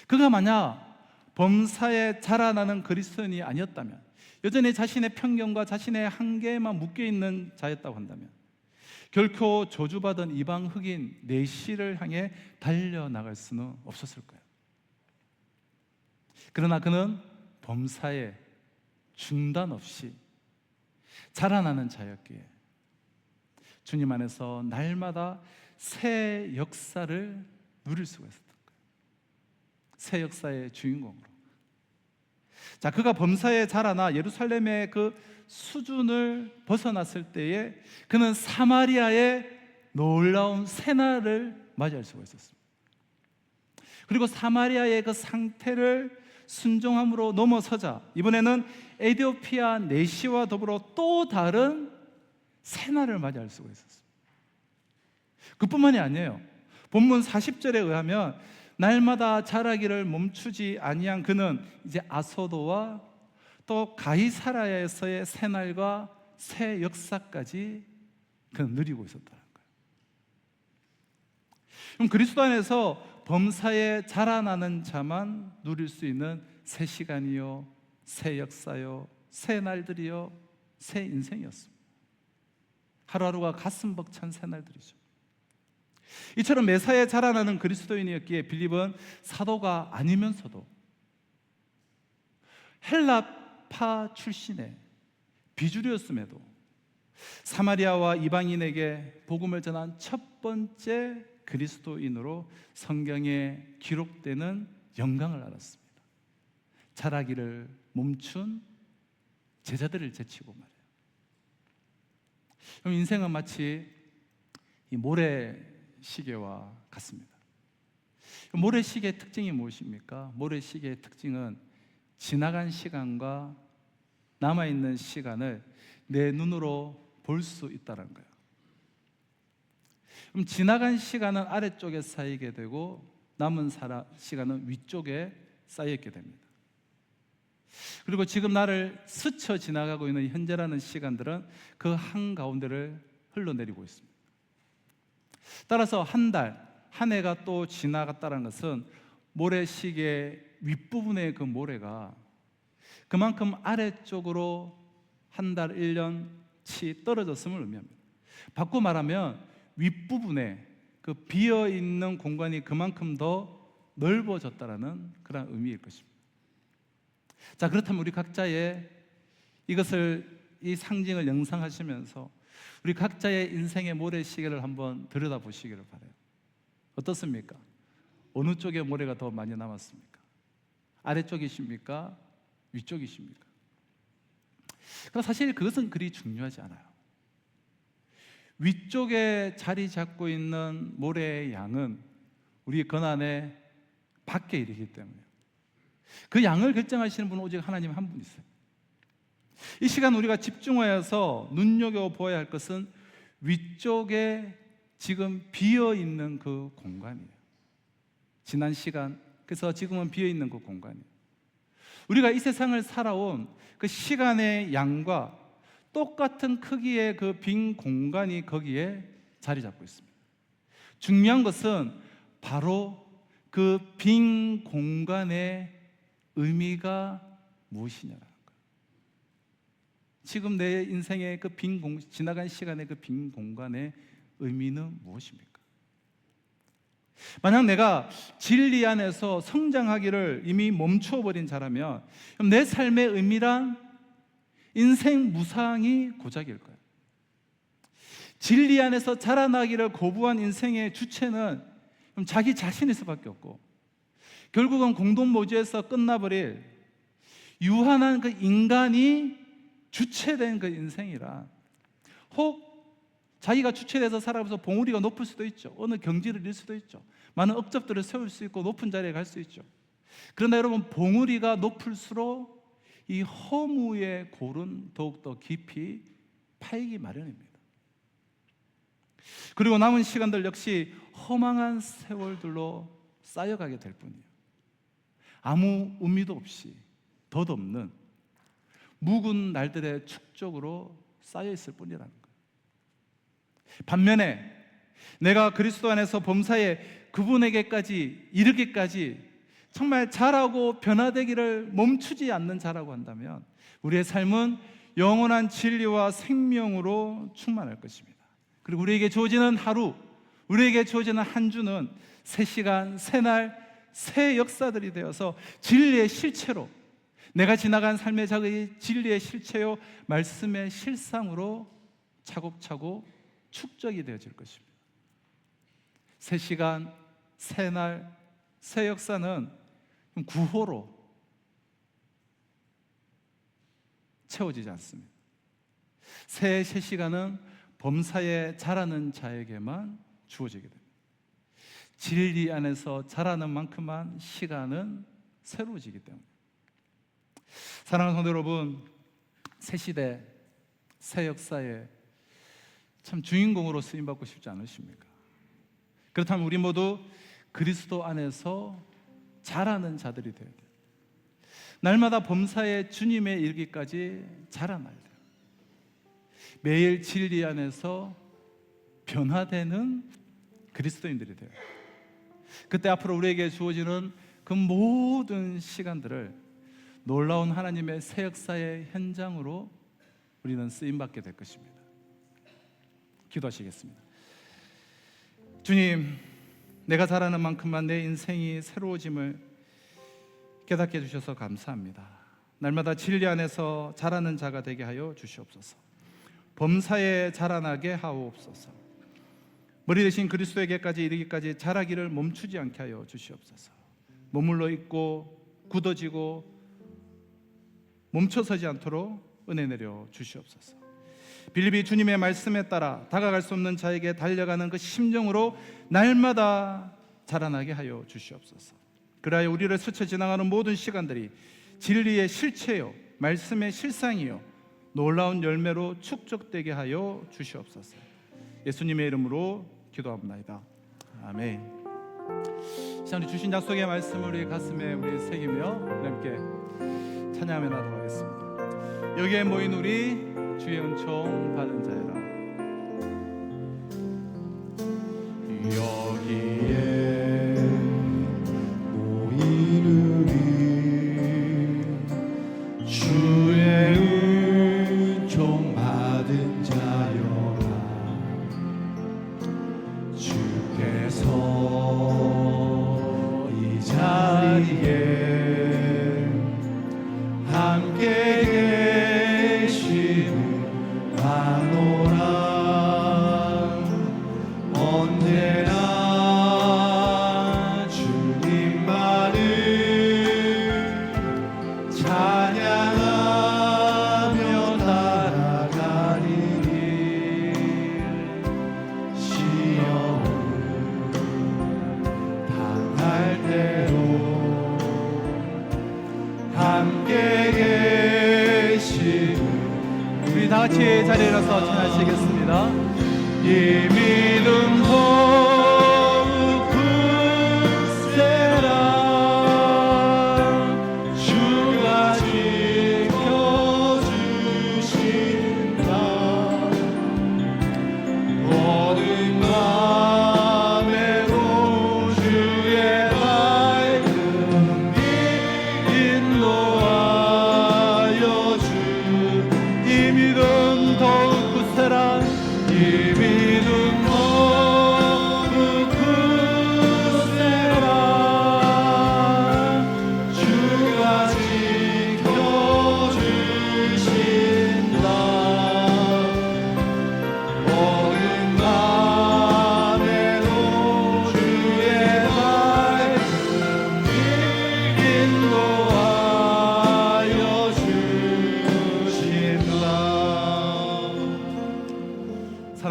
그가 만약 범사에 자라나는 그리스도인이 아니었다면, 여전히 자신의 편견과 자신의 한계에만 묶여있는 자였다고 한다면 결코 저주받은 이방 흑인 내시를 향해 달려나갈 수는 없었을 거예요. 그러나 그는 범사에 중단 없이 자라나는 자였기에 주님 안에서 날마다 새 역사를 누릴 수가 있었던 거예요. 새 역사의 주인공으로. 자, 그가 범사에 자라나 예루살렘의 그 수준을 벗어났을 때에 그는 사마리아의 놀라운 새날을 맞이할 수가 있었습니다. 그리고 사마리아의 그 상태를 순종함으로 넘어서자 이번에는 에디오피아 내시와 더불어 또 다른 새날을 맞이할 수가 있었습니다. 그뿐만이 아니에요. 본문 40절에 의하면 날마다 자라기를 멈추지 아니한 그는 이제 아소도와 또 가이사라에서의 새날과 새 역사까지 그는 누리고 있었다는 거예요. 그럼 그리스도 안에서 범사에 자라나는 자만 누릴 수 있는 새 시간이요, 새 역사요, 새 날들이요, 새 인생이었습니다. 하루하루가 가슴 벅찬 새 날들이죠. 이처럼 매사에 자라나는 그리스도인이었기에 빌립은 사도가 아니면서도 헬라파 출신의 비주류였음에도 사마리아와 이방인에게 복음을 전한 첫 번째 그리스도인으로 성경에 기록되는 영광을 알았습니다. 자라기를 멈춘 제자들을 제치고 말이에요. 그럼 인생은 마치 이 모래시계와 같습니다. 모래시계의 특징이 무엇입니까? 모래시계의 특징은 지나간 시간과 남아있는 시간을 내 눈으로 볼 수 있다는 거예요. 그럼 지나간 시간은 아래쪽에 쌓이게 되고 남은 시간은 위쪽에 쌓여있게 됩니다. 그리고 지금 나를 스쳐 지나가고 있는 현재라는 시간들은 그 한가운데를 흘러내리고 있습니다. 따라서 한 달, 한 해가 또 지나갔다는 것은 모래시계 윗부분의 그 모래가 그만큼 아래쪽으로 한 달, 1년치 떨어졌음을 의미합니다. 바꿔 말하면 윗부분에 그 비어있는 공간이 그만큼 더 넓어졌다는 그런 의미일 것입니다. 자, 그렇다면 우리 각자의 이 상징을 영상하시면서 우리 각자의 인생의 모래시계를 한번 들여다보시기를 바라요. 어떻습니까? 어느 쪽에 모래가 더 많이 남았습니까? 아래쪽이십니까? 위쪽이십니까? 그러나 사실 그것은 그리 중요하지 않아요. 위쪽에 자리 잡고 있는 모래의 양은 우리 권한의 밖에 이르기 때문에 그 양을 결정하시는 분은 오직 하나님 한 분 있어요. 이 시간 우리가 집중하여서 눈여겨보아야 할 것은 위쪽에 지금 비어있는 그 공간이에요. 지난 시간, 그래서 지금은 비어있는 그 공간이에요. 우리가 이 세상을 살아온 그 시간의 양과 똑같은 크기의 그 빈 공간이 거기에 자리 잡고 있습니다. 중요한 것은 바로 그 빈 공간의 의미가 무엇이냐라는 거예요. 지금 내 인생의 그 지나간 시간의 그 빈 공간의 의미는 무엇입니까? 만약 내가 진리 안에서 성장하기를 이미 멈춰버린 자라면 그럼 내 삶의 의미란 인생 무상이 고작일 거예요. 진리 안에서 자라나기를 거부한 인생의 주체는 그럼 자기 자신일 수밖에 없고, 결국은 공동모주에서 끝나버릴 유한한 그 인간이 주체된 그 인생이라, 혹 자기가 주체돼서 살아가면서 봉우리가 높을 수도 있죠. 어느 경지를 이룰 수도 있죠. 많은 억잡들을 세울 수 있고 높은 자리에 갈 수 있죠. 그러나 여러분, 봉우리가 높을수록 이 허무의 골은 더욱더 깊이 파이기 마련입니다. 그리고 남은 시간들 역시 허망한 세월들로 쌓여가게 될 뿐이에요. 아무 의미도 없이 덧없는 묵은 날들의 축적으로 쌓여 있을 뿐이라는 거예요. 반면에 내가 그리스도 안에서 범사에 그분에게까지 이르기까지 정말 자라고 변화되기를 멈추지 않는 자라고 한다면 우리의 삶은 영원한 진리와 생명으로 충만할 것입니다. 그리고 우리에게 주어지는 하루, 우리에게 주어지는 한 주는 새 시간, 새 날, 새 역사들이 되어서 진리의 실체로, 내가 지나간 삶의 작은 진리의 실체요 말씀의 실상으로 차곡차곡 축적이 되어질 것입니다. 새 시간, 새 날, 새 역사는 구호로 채워지지 않습니다. 새 시간은 범사에 자라는 자에게만 주어지게 됩니다. 진리 안에서 자라는 만큼만 시간은 새로워지기 때문에. 사랑하는 성도 여러분, 새 시대, 새 역사에 참 주인공으로 쓰임받고 싶지 않으십니까? 그렇다면 우리 모두 그리스도 안에서 자라는 자들이 되어야 돼요. 날마다 범사에 주님에 이르기까지 자라나야 돼요. 매일 진리 안에서 변화되는 그리스도인들이 돼요. 그때 앞으로 우리에게 주어지는 그 모든 시간들을 놀라운 하나님의 새 역사의 현장으로 우리는 쓰임받게 될 것입니다. 기도하시겠습니다. 주님, 내가 자라는 만큼만 내 인생이 새로워짐을 깨닫게 해주셔서 감사합니다. 날마다 진리 안에서 자라는 자가 되게 하여 주시옵소서. 범사에 자라나게 하옵소서. 머리 대신 그리스도에게까지 이르기까지 자라기를 멈추지 않게 하여 주시옵소서. 머물러 있고 굳어지고 멈춰서지 않도록 은혜 내려 주시옵소서. 빌립이 주님의 말씀에 따라 다가갈 수 없는 자에게 달려가는 그 심정으로 날마다 자라나게 하여 주시옵소서. 그리하여 우리를 스쳐 지나가는 모든 시간들이 진리의 실체요 말씀의 실상이요 놀라운 열매로 축적되게 하여 주시옵소서. 예수님의 이름으로 기도합니다. 아멘. 자, 우리 주신 약속의 말씀을 우리 가슴에 우리 새기며 함께 찬양하며 나도록 하겠습니다. 여기에 모인 우리 주의 은총 받은 자여라. 여기에 모인 우리 주의 은총 받은 자여라. 주께서 이 자리에 함께 계시는 아노라. 언제나 주님만을 찬양하며 따라가리니 시험을 당할 때로 함께 계시는 우리 다 같이 자리에 일어서 찬양하시겠습니다. 이 믿음 더욱 굳세라. 주가 지켜주신다. 모든 맘에도 주의 밝은 빛 인도하여 주. 이 믿음 더욱 굳세라. 이 믿음 더욱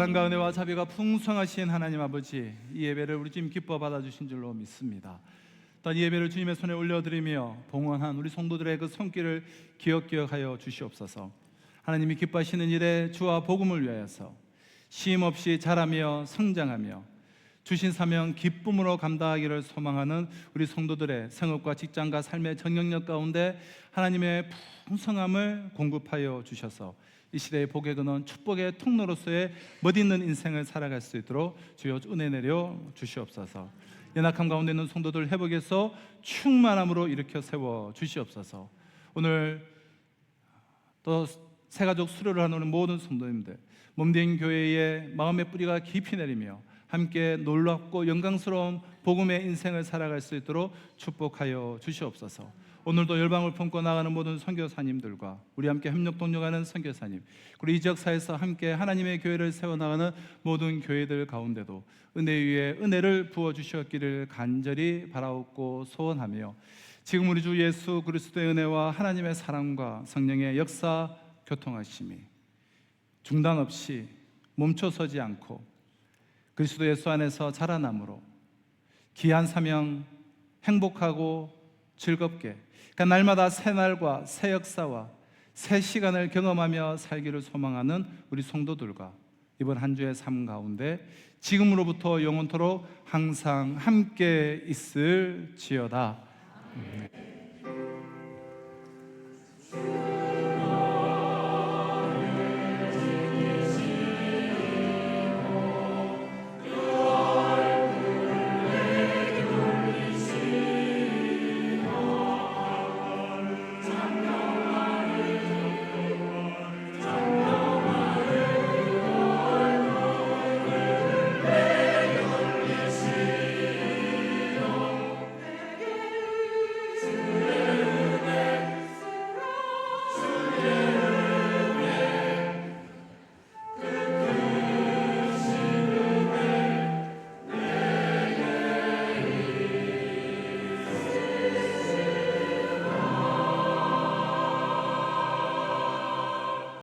사랑과 은혜와 자비가 풍성하신 하나님 아버지, 이 예배를 우리 주님 기뻐 받아주신 줄로 믿습니다. 또한 이 예배를 주님의 손에 올려드리며 봉헌한 우리 성도들의 그 손길을 기억하여 주시옵소서. 하나님이 기뻐하시는 일에 주와 복음을 위하여서 쉼 없이 자라며 성장하며 주신 사명 기쁨으로 감당하기를 소망하는 우리 성도들의 생업과 직장과 삶의 정영역 가운데 하나님의 풍성함을 공급하여 주셔서 이 시대의 복의 근원 축복의 통로로서의 멋있는 인생을 살아갈 수 있도록 주여 은혜 내려 주시옵소서. 연약함 가운데 있는 성도들 회복해서 충만함으로 일으켜 세워 주시옵소서. 오늘 또 새가족 수료를 하는 모든 성도님들, 몸된 교회의 마음의 뿌리가 깊이 내리며 함께 놀랍고 영광스러운 복음의 인생을 살아갈 수 있도록 축복하여 주시옵소서. 오늘도 열방을 품고 나가는 모든 선교사님들과 우리 함께 협력 동력하는 선교사님, 그리고 이 지역사에서 함께 하나님의 교회를 세워나가는 모든 교회들 가운데도 은혜 위에 은혜를 부어주셨기를 간절히 바라옵고 소원하며, 지금 우리 주 예수 그리스도의 은혜와 하나님의 사랑과 성령의 역사 교통하심이 중단 없이 멈춰서지 않고 그리스도 예수 안에서 자라남으로 귀한 사명 행복하고 즐겁게, 그러니까 날마다 새 날과 새 역사와 새 시간을 경험하며 살기를 소망하는 우리 성도들과 이번 한 주의 삶 가운데 지금으로부터 영원토록 항상 함께 있을지어다.